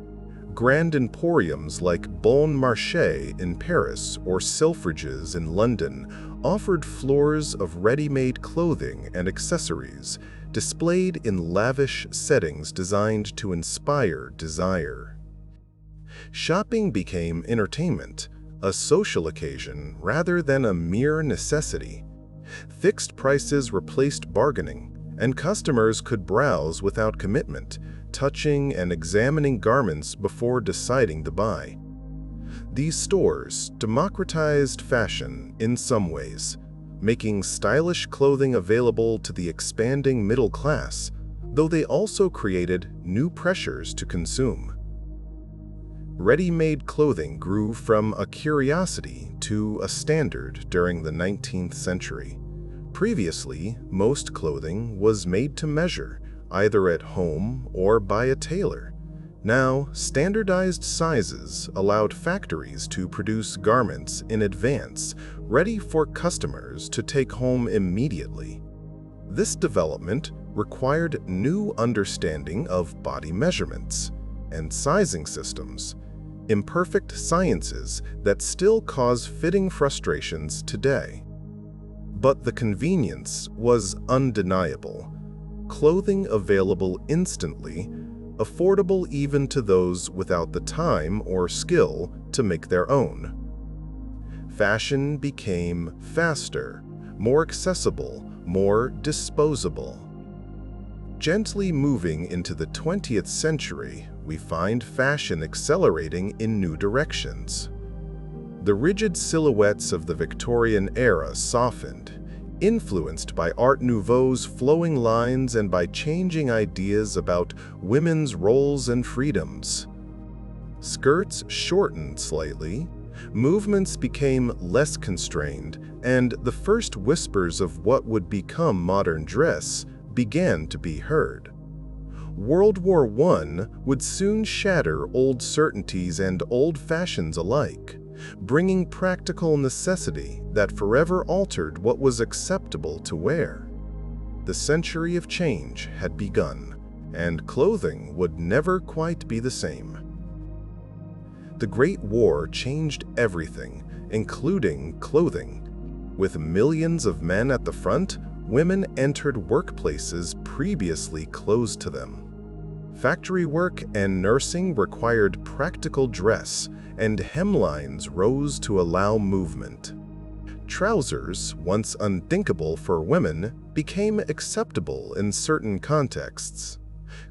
Grand emporiums like Bon Marché in Paris or Selfridges in London offered floors of ready-made clothing and accessories, displayed in lavish settings designed to inspire desire. Shopping became entertainment, a social occasion rather than a mere necessity. Fixed prices replaced bargaining, and customers could browse without commitment, touching and examining garments before deciding to buy. These stores democratized fashion in some ways, making stylish clothing available to the expanding middle class, though they also created new pressures to consume. Ready-made clothing grew from a curiosity to a standard during the 19th century. Previously, most clothing was made to measure, either at home or by a tailor. Now, standardized sizes allowed factories to produce garments in advance, ready for customers to take home immediately. This development required new understanding of body measurements and sizing systems, imperfect sciences that still cause fitting frustrations today. But the convenience was undeniable. Clothing available instantly, affordable even to those without the time or skill to make their own. Fashion became faster, more accessible, more disposable. Gently moving into the 20th century, we find fashion accelerating in new directions. The rigid silhouettes of the Victorian era softened, influenced by Art Nouveau's flowing lines and by changing ideas about women's roles and freedoms. Skirts shortened slightly, movements became less constrained, and the first whispers of what would become modern dress began to be heard. World War I would soon shatter old certainties and old fashions alike, bringing practical necessity that forever altered what was acceptable to wear. The century of change had begun, and clothing would never quite be the same. The Great War changed everything, including clothing. With millions of men at the front, women entered workplaces previously closed to them. Factory work and nursing required practical dress, and hemlines rose to allow movement. Trousers, once unthinkable for women, became acceptable in certain contexts.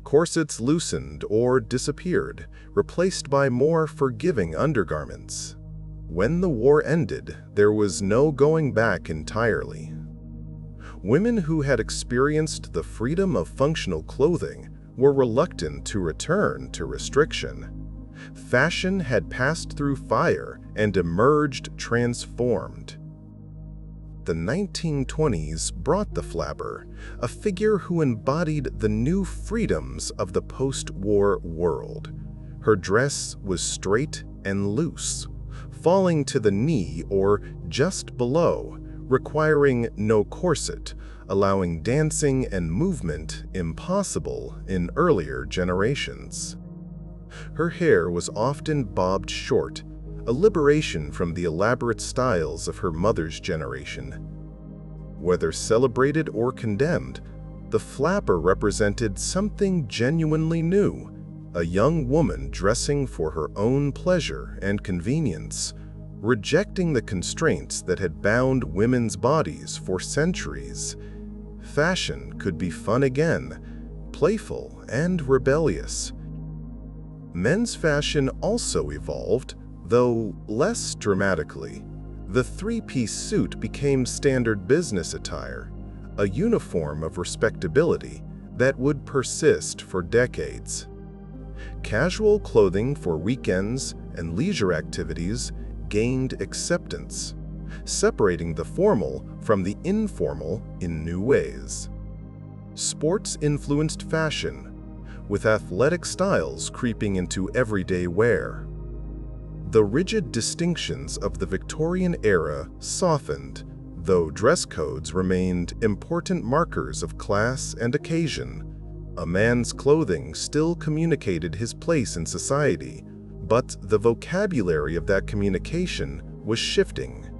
Corsets loosened or disappeared, replaced by more forgiving undergarments. When the war ended, there was no going back entirely. Women who had experienced the freedom of functional clothing were reluctant to return to restriction. Fashion had passed through fire and emerged transformed. The 1920s brought the flapper, a figure who embodied the new freedoms of the post-war world. Her dress was straight and loose, falling to the knee or just below, requiring no corset, allowing dancing and movement impossible in earlier generations. Her hair was often bobbed short, a liberation from the elaborate styles of her mother's generation. Whether celebrated or condemned, the flapper represented something genuinely new, a young woman dressing for her own pleasure and convenience, rejecting the constraints that had bound women's bodies for centuries. Fashion could be fun again, playful and rebellious. Men's fashion also evolved, though less dramatically. The three-piece suit became standard business attire, a uniform of respectability that would persist for decades. Casual clothing for weekends and leisure activities gained acceptance, separating the formal from the informal in new ways. Sports influenced fashion, with athletic styles creeping into everyday wear. The rigid distinctions of the Victorian era softened, though dress codes remained important markers of class and occasion. A man's clothing still communicated his place in society, but the vocabulary of that communication was shifting.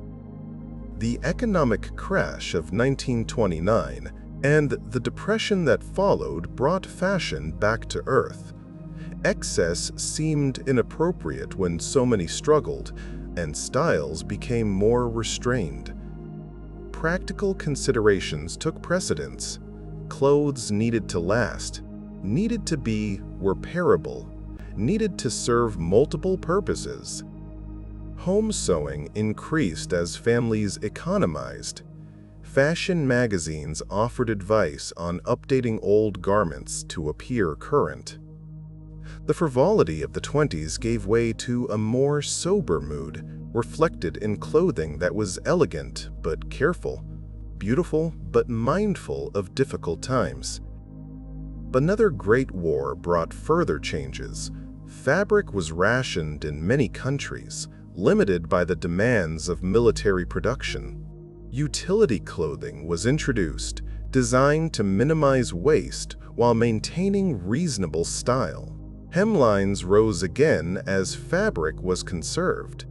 The economic crash of 1929 and the depression that followed brought fashion back to earth. Excess seemed inappropriate when so many struggled, and styles became more restrained. Practical considerations took precedence. Clothes needed to last, needed to be repairable, needed to serve multiple purposes. Home sewing increased as families economized. Fashion magazines offered advice on updating old garments to appear current. The frivolity of the 20s gave way to a more sober mood, reflected in clothing that was elegant but careful, beautiful but mindful of difficult times. Another Great War brought further changes. Fabric was rationed in many countries, limited by the demands of military production. Utility clothing was introduced, designed to minimize waste while maintaining reasonable style. Hemlines rose again as fabric was conserved.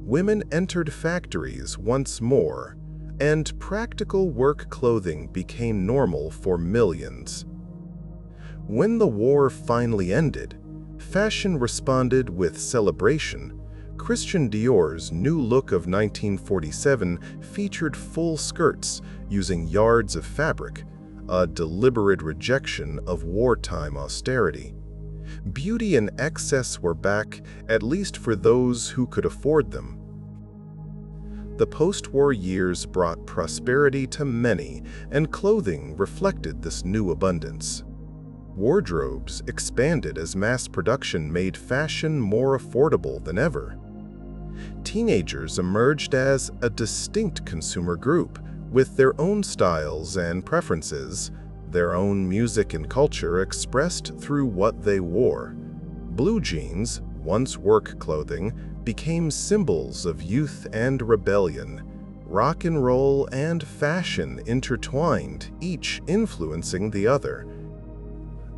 Women entered factories once more, and practical work clothing became normal for millions. When the war finally ended, fashion responded with celebration. Christian Dior's new look of 1947 featured full skirts using yards of fabric, a deliberate rejection of wartime austerity. Beauty and excess were back, at least for those who could afford them. The post-war years brought prosperity to many, and clothing reflected this new abundance. Wardrobes expanded as mass production made fashion more affordable than ever. Teenagers emerged as a distinct consumer group, with their own styles and preferences, their own music and culture expressed through what they wore. Blue jeans, once work clothing, became symbols of youth and rebellion. Rock and roll and fashion intertwined, each influencing the other.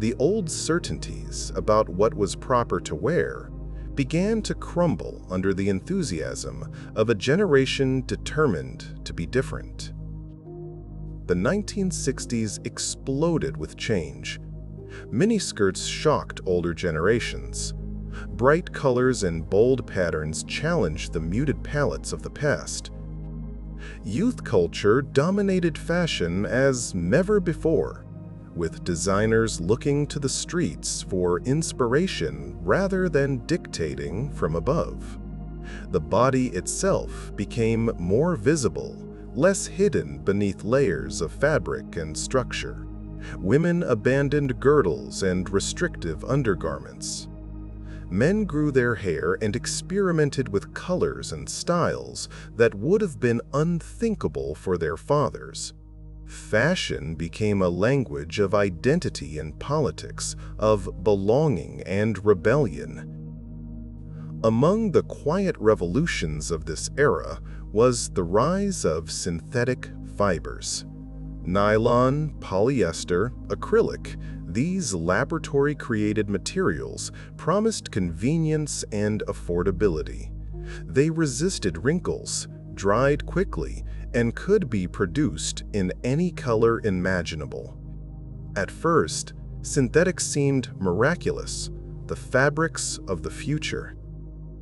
The old certainties about what was proper to wear began to crumble under the enthusiasm of a generation determined to be different. The 1960s exploded with change. Miniskirts shocked older generations. Bright colors and bold patterns challenged the muted palettes of the past. Youth culture dominated fashion as never before, with designers looking to the streets for inspiration rather than dictating from above. The body itself became more visible, less hidden beneath layers of fabric and structure. Women abandoned girdles and restrictive undergarments. Men grew their hair and experimented with colors and styles that would have been unthinkable for their fathers. Fashion became a language of identity and politics, of belonging and rebellion. Among the quiet revolutions of this era was the rise of synthetic fibers. Nylon, polyester, acrylic, these laboratory-created materials promised convenience and affordability. They resisted wrinkles, dried quickly, and could be produced in any color imaginable. At first, synthetics seemed miraculous, the fabrics of the future.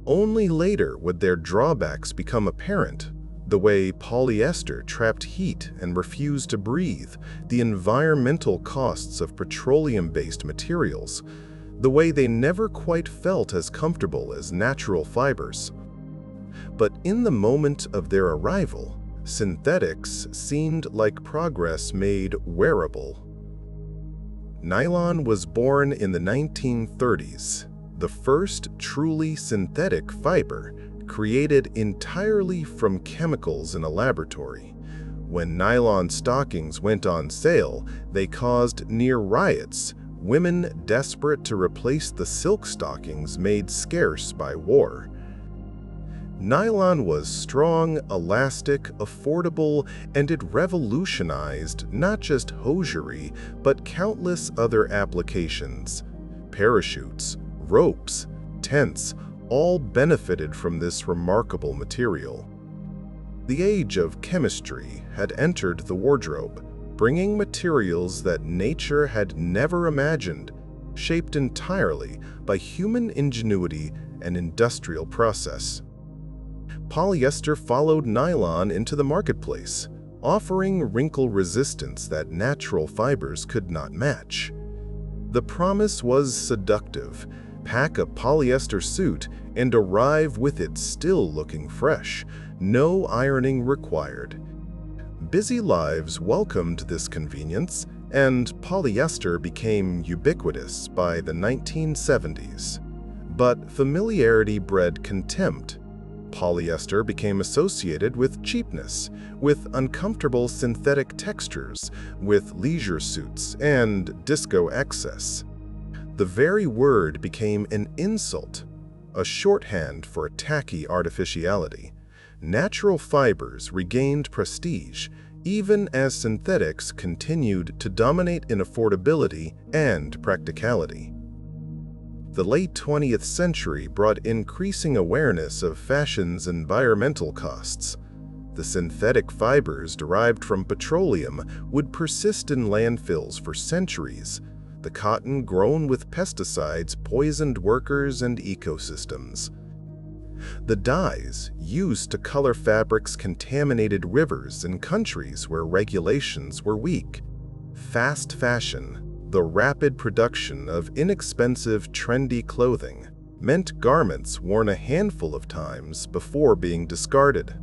Only later would their drawbacks become apparent, the way polyester trapped heat and refused to breathe, the environmental costs of petroleum-based materials, the way they never quite felt as comfortable as natural fibers. But in the moment of their arrival, synthetics seemed like progress made wearable. Nylon was born in the 1930s, the first truly synthetic fiber created entirely from chemicals in a laboratory. When nylon stockings went on sale, they caused near riots, women desperate to replace the silk stockings made scarce by war. Nylon was strong, elastic, affordable, and it revolutionized not just hosiery, but countless other applications. Parachutes, ropes, tents, all benefited from this remarkable material. The age of chemistry had entered the wardrobe, bringing materials that nature had never imagined, shaped entirely by human ingenuity and industrial process. Polyester followed nylon into the marketplace, offering wrinkle resistance that natural fibers could not match. The promise was seductive. Pack a polyester suit and arrive with it still looking fresh, no ironing required. Busy lives welcomed this convenience, and polyester became ubiquitous by the 1970s. But familiarity bred contempt. Polyester became associated with cheapness, with uncomfortable synthetic textures, with leisure suits, and disco excess. The very word became an insult, a shorthand for tacky artificiality. Natural fibers regained prestige, even as synthetics continued to dominate in affordability and practicality. The late 20th century brought increasing awareness of fashion's environmental costs. The synthetic fibers derived from petroleum would persist in landfills for centuries. The cotton grown with pesticides poisoned workers and ecosystems. The dyes used to color fabrics contaminated rivers in countries where regulations were weak. Fast fashion, the rapid production of inexpensive, trendy clothing, meant garments worn a handful of times before being discarded.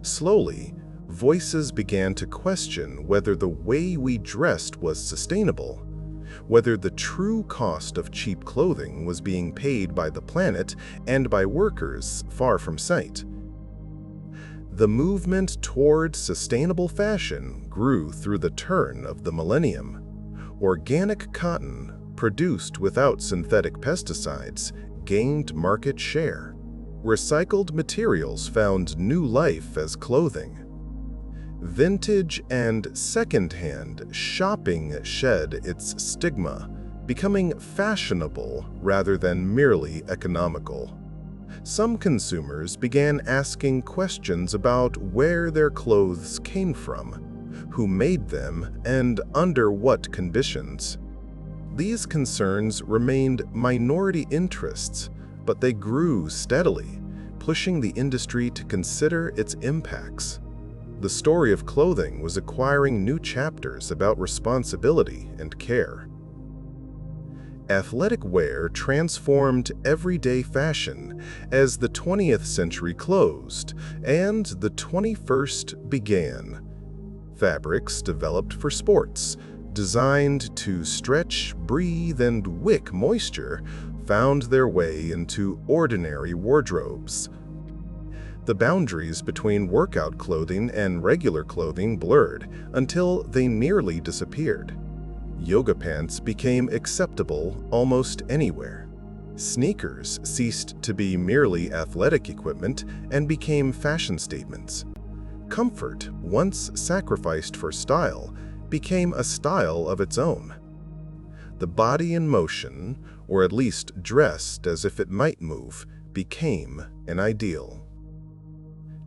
Slowly, voices began to question whether the way we dressed was sustainable, whether the true cost of cheap clothing was being paid by the planet and by workers far from sight. The movement toward sustainable fashion grew through the turn of the millennium. Organic cotton, produced without synthetic pesticides, gained market share. Recycled materials found new life as clothing. Vintage and second-hand shopping shed its stigma, becoming fashionable rather than merely economical. Some consumers began asking questions about where their clothes came from, who made them, and under what conditions. These concerns remained minority interests, but they grew steadily, pushing the industry to consider its impacts. The story of clothing was acquiring new chapters about responsibility and care. Athletic wear transformed everyday fashion as the 20th century closed and the 21st began. Fabrics developed for sports, designed to stretch, breathe, and wick moisture, found their way into ordinary wardrobes. The boundaries between workout clothing and regular clothing blurred until they nearly disappeared. Yoga pants became acceptable almost anywhere. Sneakers ceased to be merely athletic equipment and became fashion statements. Comfort, once sacrificed for style, became a style of its own. The body in motion, or at least dressed as if it might move, became an ideal.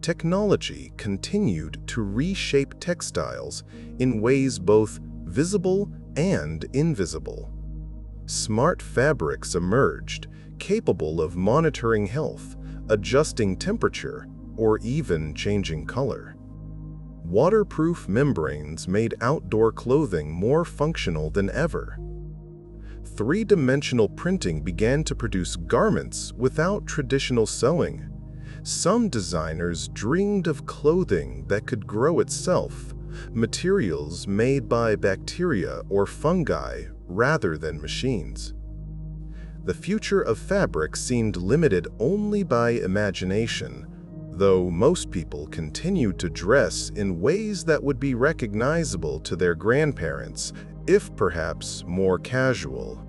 Technology continued to reshape textiles in ways both visible and invisible. Smart fabrics emerged, capable of monitoring health, adjusting temperature, or even changing color. Waterproof membranes made outdoor clothing more functional than ever. Three-dimensional printing began to produce garments without traditional sewing. Some designers dreamed of clothing that could grow itself, materials made by bacteria or fungi rather than machines. The future of fabric seemed limited only by imagination, though most people continued to dress in ways that would be recognizable to their grandparents, if perhaps more casual.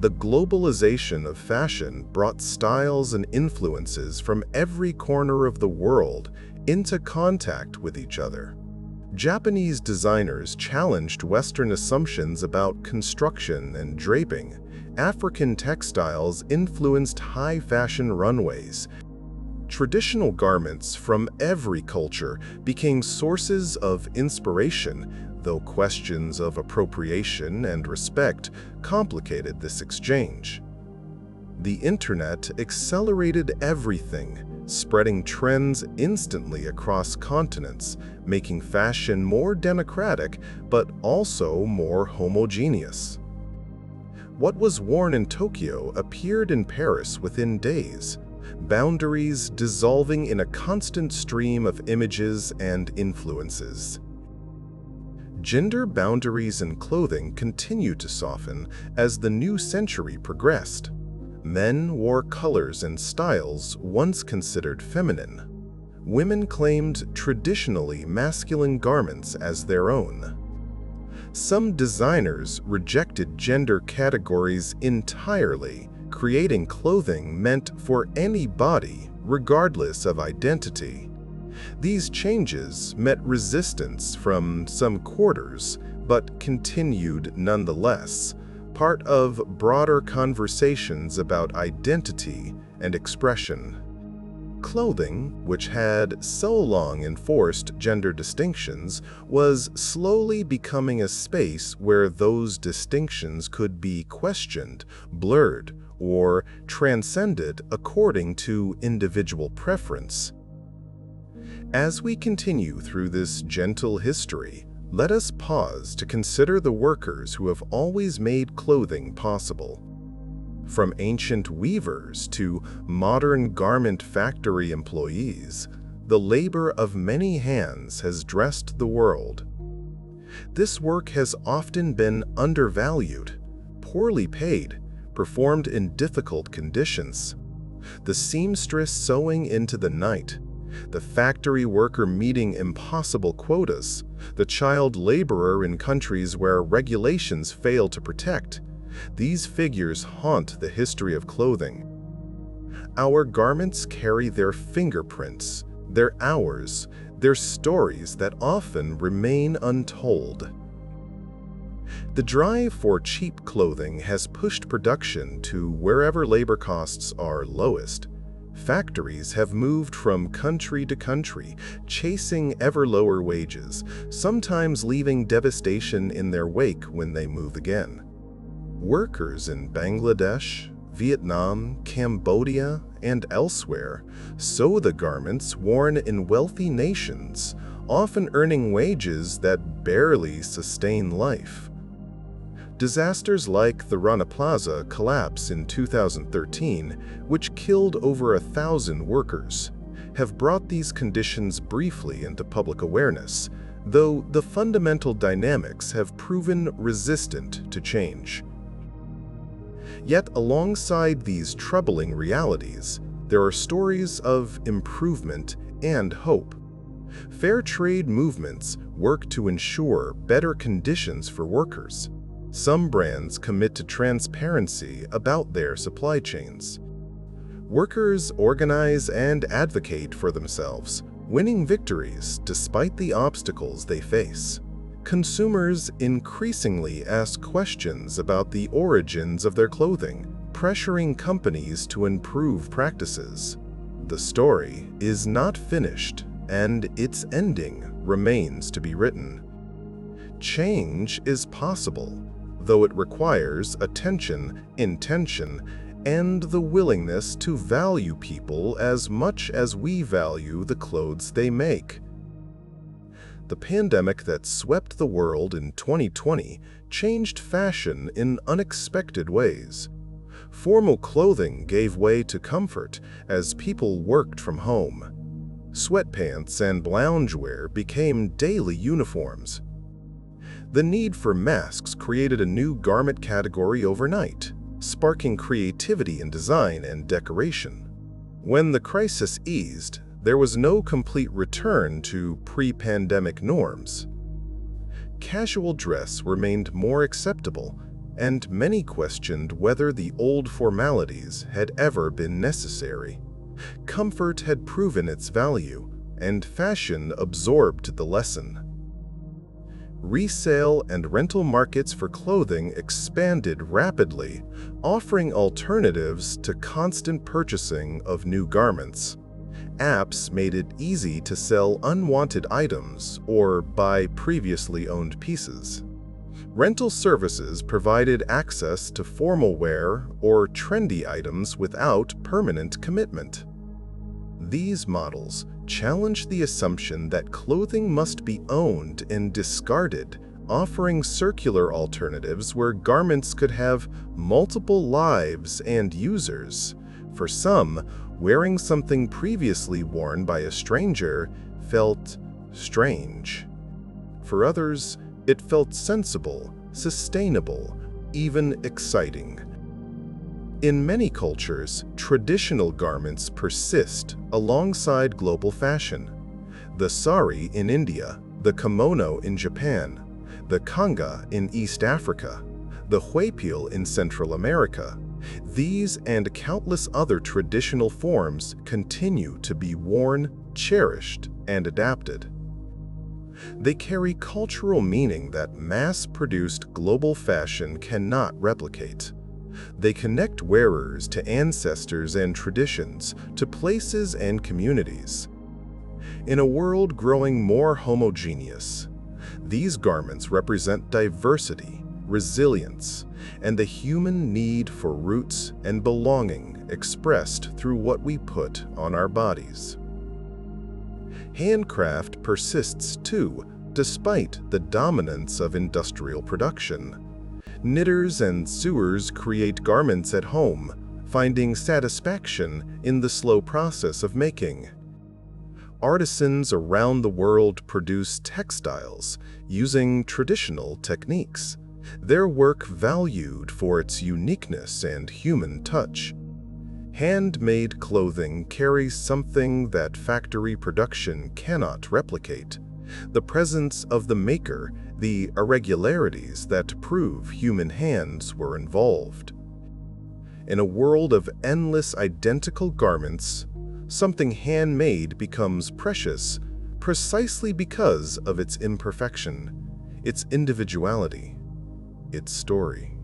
The globalization of fashion brought styles and influences from every corner of the world into contact with each other. Japanese designers challenged Western assumptions about construction and draping. African textiles influenced high-fashion runways. Traditional garments from every culture became sources of inspiration, though questions of appropriation and respect complicated this exchange. The internet accelerated everything, spreading trends instantly across continents, making fashion more democratic but also more homogeneous. What was worn in Tokyo appeared in Paris within days, boundaries dissolving in a constant stream of images and influences. Gender boundaries in clothing continued to soften as the new century progressed. Men wore colors and styles once considered feminine. Women claimed traditionally masculine garments as their own. Some designers rejected gender categories entirely, creating clothing meant for any body, regardless of identity. These changes met resistance from some quarters, but continued nonetheless, part of broader conversations about identity and expression. Clothing, which had so long enforced gender distinctions, was slowly becoming a space where those distinctions could be questioned, blurred, or transcended according to individual preference. As we continue through this gentle history, let us pause to consider the workers who have always made clothing possible. From ancient weavers to modern garment factory employees, the labor of many hands has dressed the world. This work has often been undervalued, poorly paid, performed in difficult conditions. The seamstress sewing into the night, the factory worker meeting impossible quotas, the child laborer in countries where regulations fail to protect. These figures haunt the history of clothing. Our garments carry their fingerprints, their hours, their stories that often remain untold. The drive for cheap clothing has pushed production to wherever labor costs are lowest. Factories have moved from country to country, chasing ever lower wages, sometimes leaving devastation in their wake when they move again. Workers in Bangladesh, Vietnam, Cambodia, and elsewhere sew the garments worn in wealthy nations, often earning wages that barely sustain life. Disasters like the Rana Plaza collapse in 2013, which killed over 1,000 workers, have brought these conditions briefly into public awareness, though the fundamental dynamics have proven resistant to change. Yet alongside these troubling realities, there are stories of improvement and hope. Fair trade movements work to ensure better conditions for workers. Some brands commit to transparency about their supply chains. Workers organize and advocate for themselves, winning victories despite the obstacles they face. Consumers increasingly ask questions about the origins of their clothing, pressuring companies to improve practices. The story is not finished, and its ending remains to be written. Change is possible, though it requires attention, intention, and the willingness to value people as much as we value the clothes they make. The pandemic that swept the world in 2020 changed fashion in unexpected ways. Formal clothing gave way to comfort as people worked from home. Sweatpants and loungewear became daily uniforms. The need for masks created a new garment category overnight, sparking creativity in design and decoration. When the crisis eased, there was no complete return to pre-pandemic norms. Casual dress remained more acceptable, and many questioned whether the old formalities had ever been necessary. Comfort had proven its value, and fashion absorbed the lesson. Resale and rental markets for clothing expanded rapidly, offering alternatives to constant purchasing of new garments. Apps made it easy to sell unwanted items or buy previously owned pieces. Rental services provided access to formal wear or trendy items without permanent commitment. These models challenged the assumption that clothing must be owned and discarded, offering circular alternatives where garments could have multiple lives and users. For some, wearing something previously worn by a stranger felt strange. For others, it felt sensible, sustainable, even exciting. In many cultures, traditional garments persist alongside global fashion. The sari in India, the kimono in Japan, the kanga in East Africa, the huipil in Central America. These and countless other traditional forms continue to be worn, cherished, and adapted. They carry cultural meaning that mass-produced global fashion cannot replicate. They connect wearers to ancestors and traditions, to places and communities. In a world growing more homogeneous, these garments represent diversity, resilience, and the human need for roots and belonging expressed through what we put on our bodies. Handcraft persists too, despite the dominance of industrial production. Knitters and sewers create garments at home, finding satisfaction in the slow process of making. Artisans around the world produce textiles using traditional techniques, their work valued for its uniqueness and human touch. Handmade clothing carries something that factory production cannot replicate: the presence of the maker, the irregularities that prove human hands were involved. In a world of endless identical garments, something handmade becomes precious precisely because of its imperfection, its individuality, its story.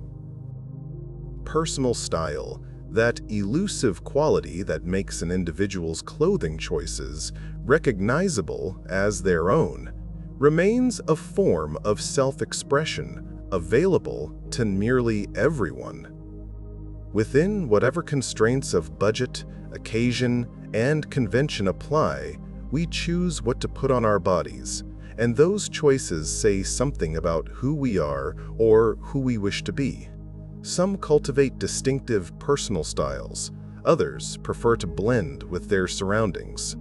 Personal style, that elusive quality that makes an individual's clothing choices recognizable as their own, remains a form of self-expression available to nearly everyone. Within whatever constraints of budget, occasion, and convention apply, we choose what to put on our bodies, and those choices say something about who we are or who we wish to be. Some cultivate distinctive personal styles, others prefer to blend with their surroundings.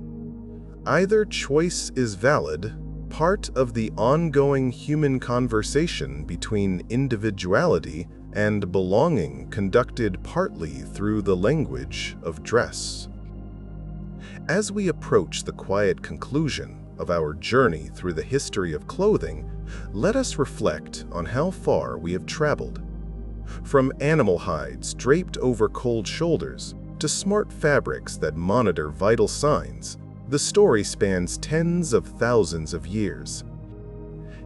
Either choice is valid, part of the ongoing human conversation between individuality and belonging conducted partly through the language of dress. As we approach the quiet conclusion of our journey through the history of clothing, Let us reflect on how far we have traveled. From animal hides draped over cold shoulders to smart fabrics that monitor vital signs, the story spans tens of thousands of years.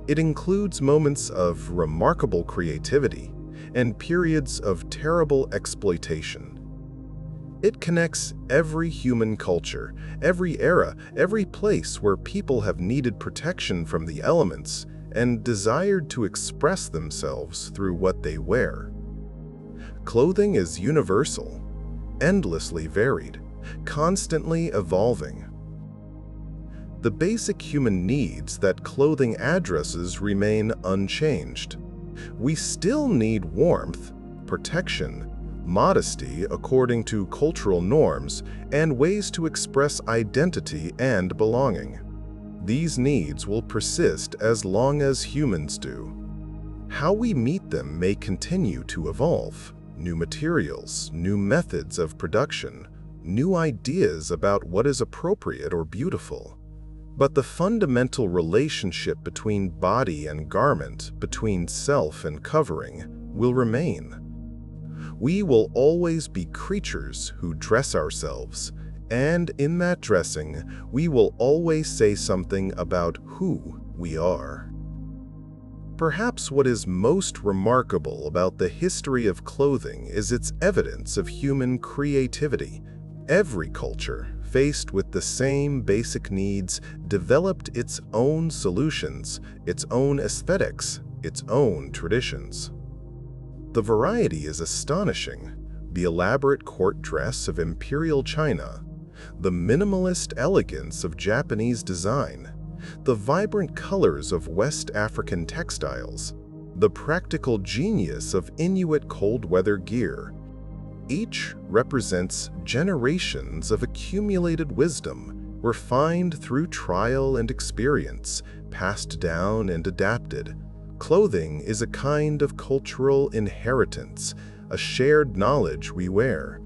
It includes moments of remarkable creativity and periods of terrible exploitation. It connects every human culture, every era, every place where people have needed protection from the elements and desired to express themselves through what they wear. Clothing is universal, endlessly varied, constantly evolving. The basic human needs that clothing addresses remain unchanged. We still need warmth, protection, modesty according to cultural norms, and ways to express identity and belonging. These needs will persist as long as humans do. How we meet them may continue to evolve. New materials, new methods of production, new ideas about what is appropriate or beautiful. But the fundamental relationship between body and garment, between self and covering, will remain. We will always be creatures who dress ourselves, and in that dressing, we will always say something about who we are. Perhaps what is most remarkable about the history of clothing is its evidence of human creativity. Every culture, faced with the same basic needs, developed its own solutions, its own aesthetics, its own traditions. The variety is astonishing. The elaborate court dress of imperial China, the minimalist elegance of Japanese design, the vibrant colors of West African textiles, the practical genius of Inuit cold-weather gear. Each represents generations of accumulated wisdom, refined through trial and experience, passed down and adapted. Clothing is a kind of cultural inheritance, a shared knowledge we wear.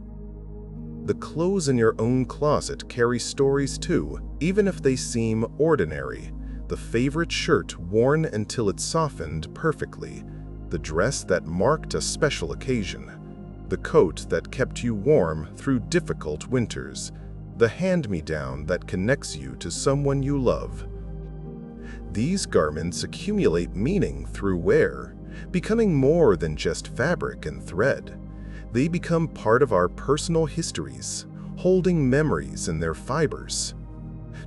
The clothes in your own closet carry stories too, even if they seem ordinary. The favorite shirt worn until it softened perfectly, the dress that marked a special occasion, the coat that kept you warm through difficult winters, the hand-me-down that connects you to someone you love. These garments accumulate meaning through wear, becoming more than just fabric and thread. They become part of our personal histories, holding memories in their fibers.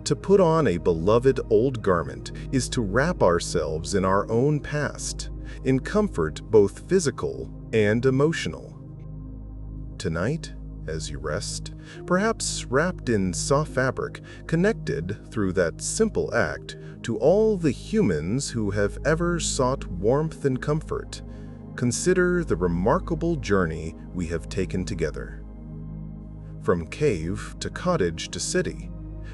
To put on a beloved old garment is to wrap ourselves in our own past, in comfort both physical and emotional. Tonight, as you rest, perhaps wrapped in soft fabric, connected through that simple act to all the humans who have ever sought warmth and comfort, consider the remarkable journey we have taken together. From cave to cottage to city,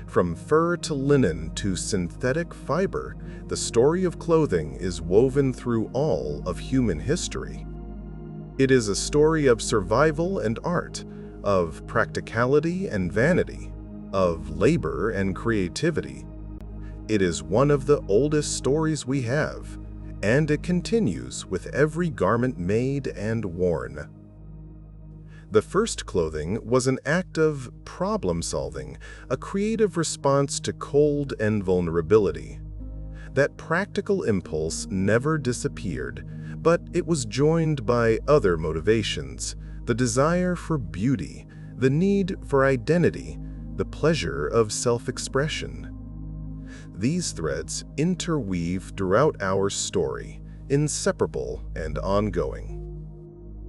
from fur to linen to synthetic fiber, the story of clothing is woven through all of human history. It is a story of survival and art, of practicality and vanity, of labor and creativity. It is one of the oldest stories we have, and it continues with every garment made and worn. The first clothing was an act of problem-solving, a creative response to cold and vulnerability. That practical impulse never disappeared, but it was joined by other motivations: the desire for beauty, the need for identity, the pleasure of self-expression. These threads interweave throughout our story, inseparable and ongoing.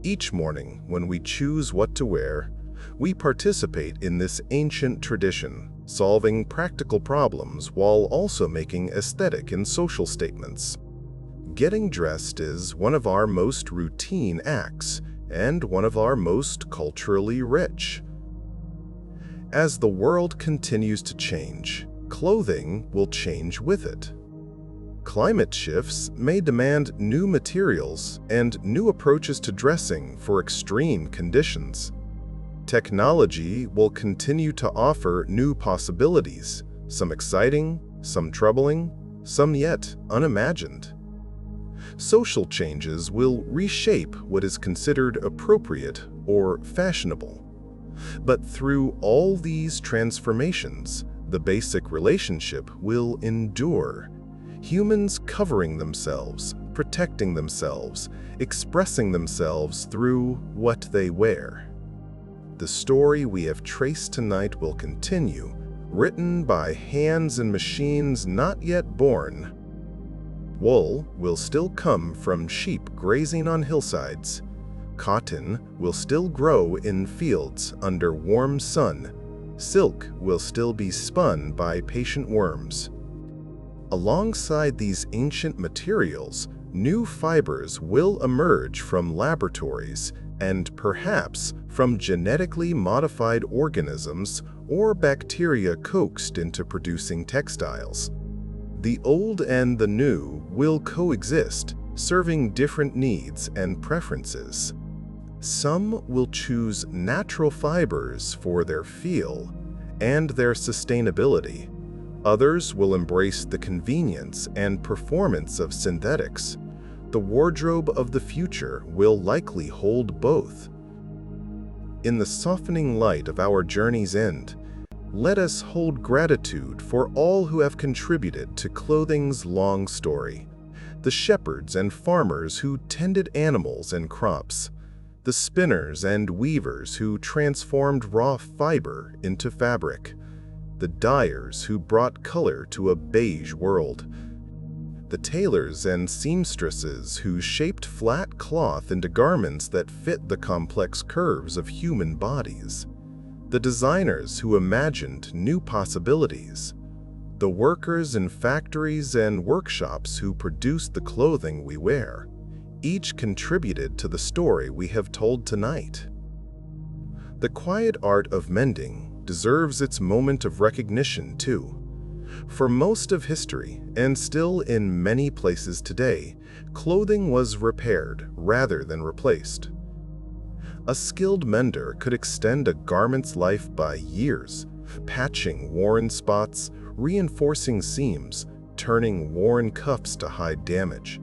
Each morning, when we choose what to wear, we participate in this ancient tradition, solving practical problems while also making aesthetic and social statements. Getting dressed is one of our most routine acts, and one of our most culturally rich. As the world continues to change, clothing will change with it. Climate shifts may demand new materials and new approaches to dressing for extreme conditions. Technology will continue to offer new possibilities, some exciting, some troubling, some yet unimagined. Social changes will reshape what is considered appropriate or fashionable. But through all these transformations, the basic relationship will endure. Humans covering themselves, protecting themselves, expressing themselves through what they wear. The story we have traced tonight will continue, written by hands and machines not yet born. Wool will still come from sheep grazing on hillsides. Cotton will still grow in fields under warm sun. Silk will still be spun by patient worms. Alongside these ancient materials, new fibers will emerge from laboratories and perhaps from genetically modified organisms or bacteria coaxed into producing textiles. The old and the new will coexist, serving different needs and preferences. Some will choose natural fibers for their feel and their sustainability. Others will embrace the convenience and performance of synthetics. The wardrobe of the future will likely hold both. In the softening light of our journey's end, let us hold gratitude for all who have contributed to clothing's long story. The shepherds and farmers who tended animals and crops, the spinners and weavers who transformed raw fiber into fabric, the dyers who brought color to a beige world, the tailors and seamstresses who shaped flat cloth into garments that fit the complex curves of human bodies, the designers who imagined new possibilities, the workers in factories and workshops who produced the clothing we wear. Each contributed to the story we have told tonight. The quiet art of mending deserves its moment of recognition too. For most of history, and still in many places today, clothing was repaired rather than replaced. A skilled mender could extend a garment's life by years, patching worn spots, reinforcing seams, turning worn cuffs to hide damage.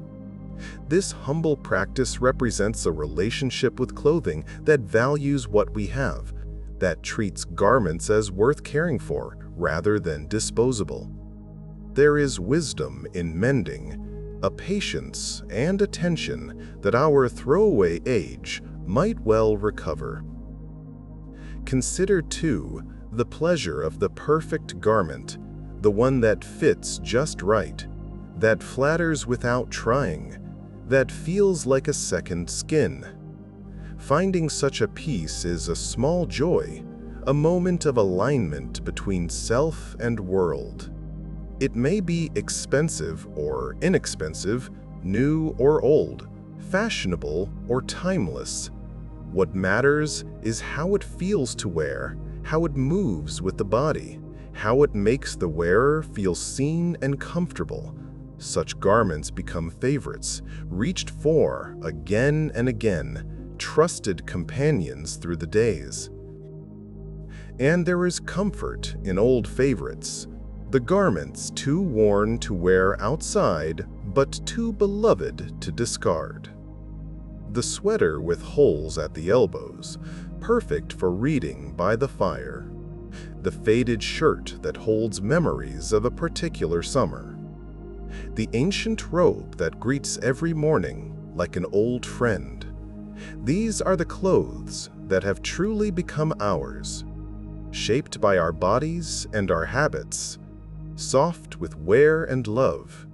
This humble practice represents a relationship with clothing that values what we have, that treats garments as worth caring for rather than disposable. There is wisdom in mending, a patience and attention that our throwaway age might well recover. Consider, too, the pleasure of the perfect garment, the one that fits just right, that flatters without trying, that feels like a second skin. Finding such a piece is a small joy, a moment of alignment between self and world. It may be expensive or inexpensive, new or old, fashionable or timeless. What matters is how it feels to wear, how it moves with the body, how it makes the wearer feel seen and comfortable. Such garments become favorites, reached for again and again, trusted companions through the days. And there is comfort in old favorites, the garments too worn to wear outside, but too beloved to discard. The sweater with holes at the elbows, perfect for reading by the fire. The faded shirt that holds memories of a particular summer. The ancient robe that greets every morning like an old friend. These are the clothes that have truly become ours, shaped by our bodies and our habits, soft with wear and love.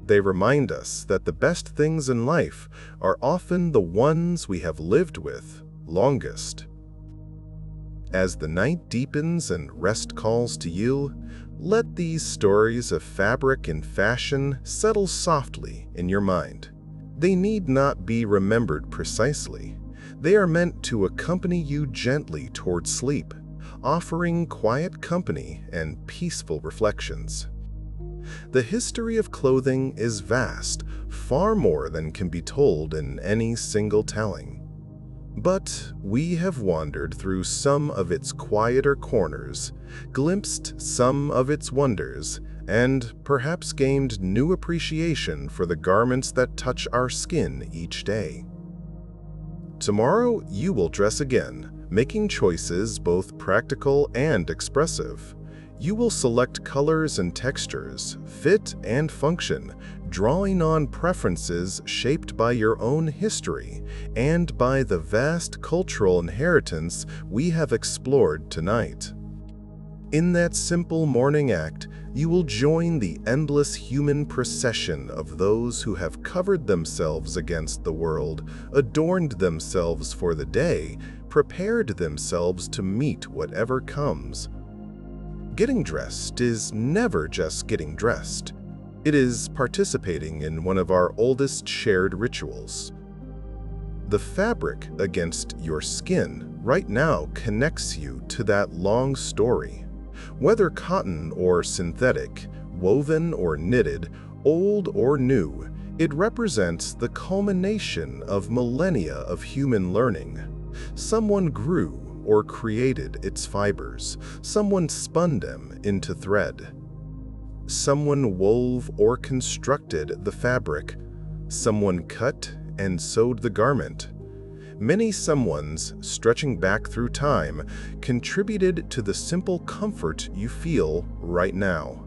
They remind us that the best things in life are often the ones we have lived with longest. As the night deepens and rest calls to you, let these stories of fabric and fashion settle softly in your mind. They need not be remembered precisely. They are meant to accompany you gently toward sleep, offering quiet company and peaceful reflections. The history of clothing is vast, far more than can be told in any single telling. But we have wandered through some of its quieter corners, glimpsed some of its wonders, and perhaps gained new appreciation for the garments that touch our skin each day. Tomorrow, you will dress again, making choices both practical and expressive. You will select colors and textures, fit and function, drawing on preferences shaped by your own history and by the vast cultural inheritance we have explored tonight. In that simple morning act, you will join the endless human procession of those who have covered themselves against the world, adorned themselves for the day, prepared themselves to meet whatever comes. Getting dressed is never just getting dressed. It is participating in one of our oldest shared rituals. The fabric against your skin right now connects you to that long story. Whether cotton or synthetic, woven or knitted, old or new, it represents the culmination of millennia of human learning. Someone grew or created its fibers. Someone spun them into thread. Someone wove or constructed the fabric. Someone cut and sewed the garment. Many someones, stretching back through time, contributed to the simple comfort you feel right now.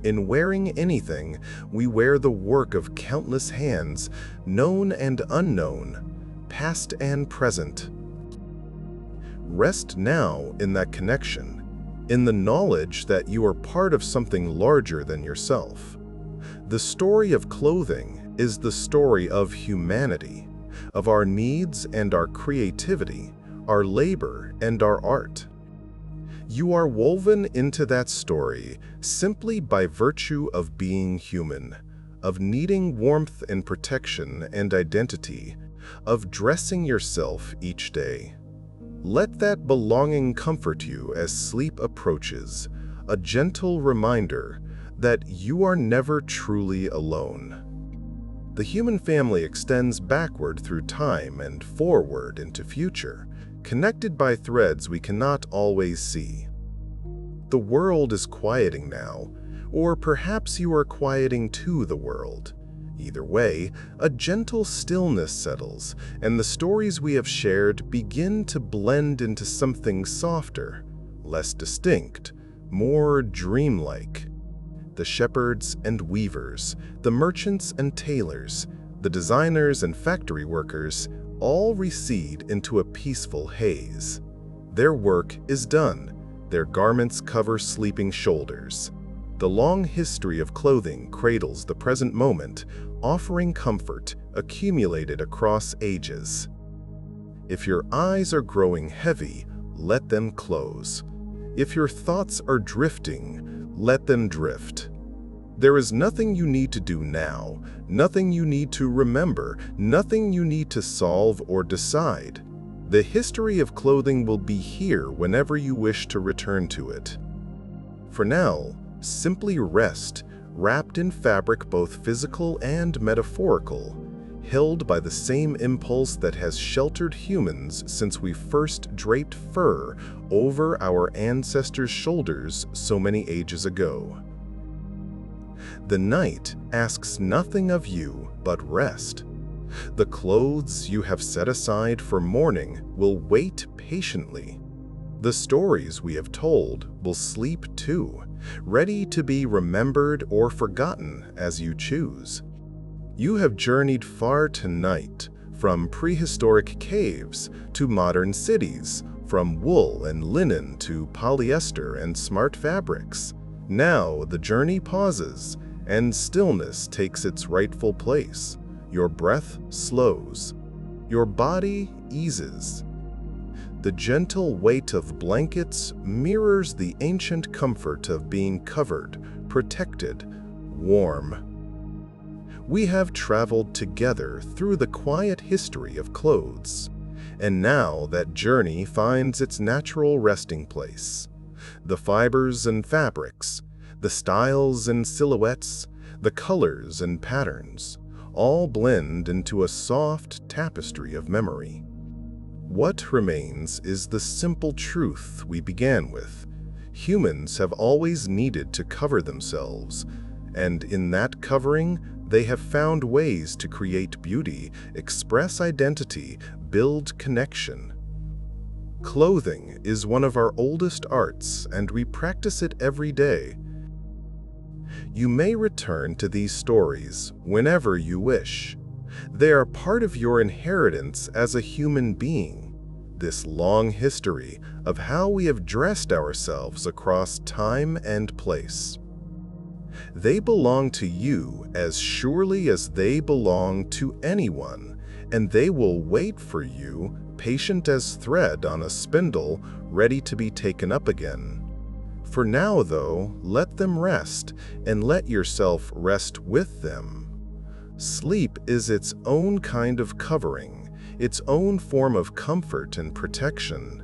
In wearing anything, we wear the work of countless hands, known and unknown, past and present. Rest now in that connection, in the knowledge that you are part of something larger than yourself. The story of clothing is the story of humanity, of our needs and our creativity, our labor and our art. You are woven into that story simply by virtue of being human, of needing warmth and protection and identity, of dressing yourself each day. Let that belonging comfort you as sleep approaches, a gentle reminder that you are never truly alone. The human family extends backward through time and forward into future, connected by threads we cannot always see. The world is quieting now, or perhaps you are quieting to the world. Either way, a gentle stillness settles, and the stories we have shared begin to blend into something softer, less distinct, more dreamlike. The shepherds and weavers, the merchants and tailors, the designers and factory workers all recede into a peaceful haze. Their work is done. Their garments cover sleeping shoulders. The long history of clothing cradles the present moment, offering comfort accumulated across ages. If your eyes are growing heavy, let them close. If your thoughts are drifting, let them drift. There is nothing you need to do now, nothing you need to remember, nothing you need to solve or decide. The history of clothing will be here whenever you wish to return to it. For now, simply rest, wrapped in fabric both physical and metaphorical, held by the same impulse that has sheltered humans since we first draped fur over our ancestors' shoulders so many ages ago. The night asks nothing of you but rest. The clothes you have set aside for morning will wait patiently. The stories we have told will sleep too, ready to be remembered or forgotten as you choose. You have journeyed far tonight, from prehistoric caves to modern cities, from wool and linen to polyester and smart fabrics. Now the journey pauses, and stillness takes its rightful place. Your breath slows. Your body eases. The gentle weight of blankets mirrors the ancient comfort of being covered, protected, warm. We have traveled together through the quiet history of clothes, and now that journey finds its natural resting place. The fibers and fabrics, the styles and silhouettes, the colors and patterns, all blend into a soft tapestry of memory. What remains is the simple truth we began with. Humans have always needed to cover themselves, and in that covering, they have found ways to create beauty, express identity, build connection. Clothing is one of our oldest arts, and we practice it every day. You may return to these stories whenever you wish. They are part of your inheritance as a human being, this long history of how we have dressed ourselves across time and place. They belong to you as surely as they belong to anyone, and they will wait for you, patient as thread on a spindle, ready to be taken up again. For now, though, let them rest, and let yourself rest with them. Sleep is its own kind of covering, its own form of comfort and protection.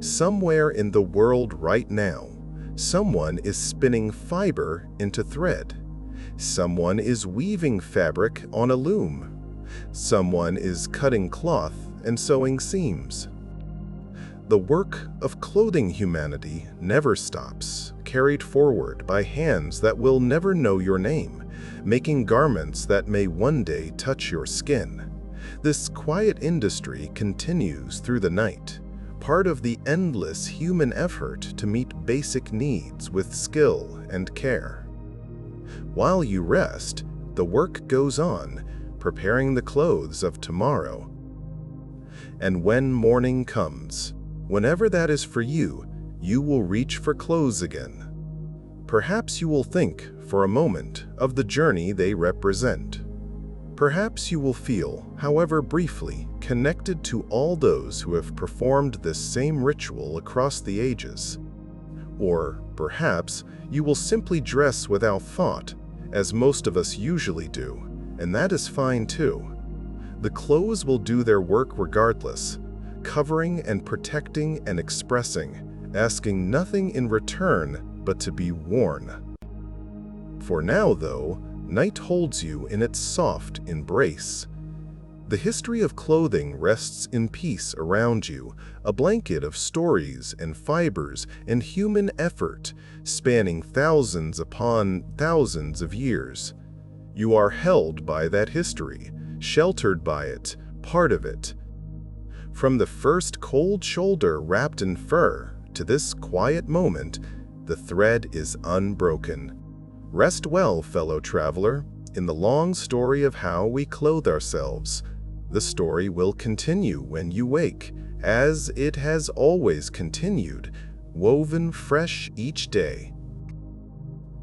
Somewhere in the world right now, someone is spinning fiber into thread. Someone is weaving fabric on a loom. Someone is cutting cloth and sewing seams. The work of clothing humanity never stops, carried forward by hands that will never know your name, making garments that may one day touch your skin. This quiet industry continues through the night, part of the endless human effort to meet basic needs with skill and care. While you rest, the work goes on, preparing the clothes of tomorrow. And when morning comes, whenever that is for you, you will reach for clothes again. Perhaps you will think, for a moment, of the journey they represent. Perhaps you will feel, however briefly, connected to all those who have performed this same ritual across the ages. Or perhaps you will simply dress without thought, as most of us usually do, and that is fine too. The clothes will do their work regardless, covering and protecting and expressing, asking nothing in return but to be worn. For now, though, night holds you in its soft embrace. The history of clothing rests in peace around you, a blanket of stories and fibers and human effort, spanning thousands upon thousands of years. You are held by that history, sheltered by it, part of it. From the first cold shoulder wrapped in fur to this quiet moment, the thread is unbroken. Rest well, fellow traveler, in the long story of how we clothe ourselves. The story will continue when you wake, as it has always continued, woven fresh each day.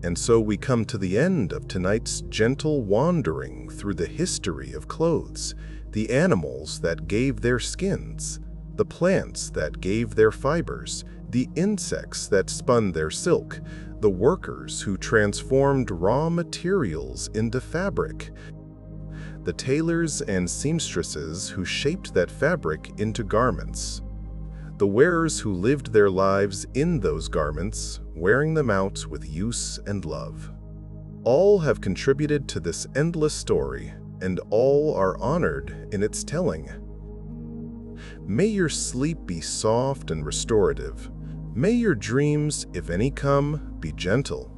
And so we come to the end of tonight's gentle wandering through the history of clothes, the animals that gave their skins, the plants that gave their fibers, the insects that spun their silk, the workers who transformed raw materials into fabric, the tailors and seamstresses who shaped that fabric into garments, the wearers who lived their lives in those garments, wearing them out with use and love. All have contributed to this endless story, and all are honored in its telling. May your sleep be soft and restorative. May your dreams, if any come, be gentle.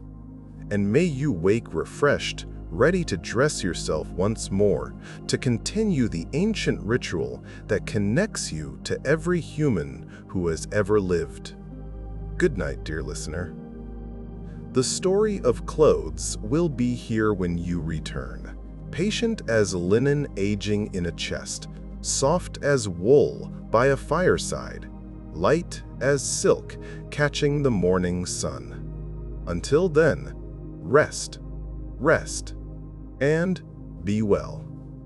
And may you wake refreshed, ready to dress yourself once more, to continue the ancient ritual that connects you to every human who has ever lived. Good night, dear listener. The story of clothes will be here when you return. Patient as linen aging in a chest, soft as wool by a fireside, light as silk catching the morning sun. Until then, rest, and be well.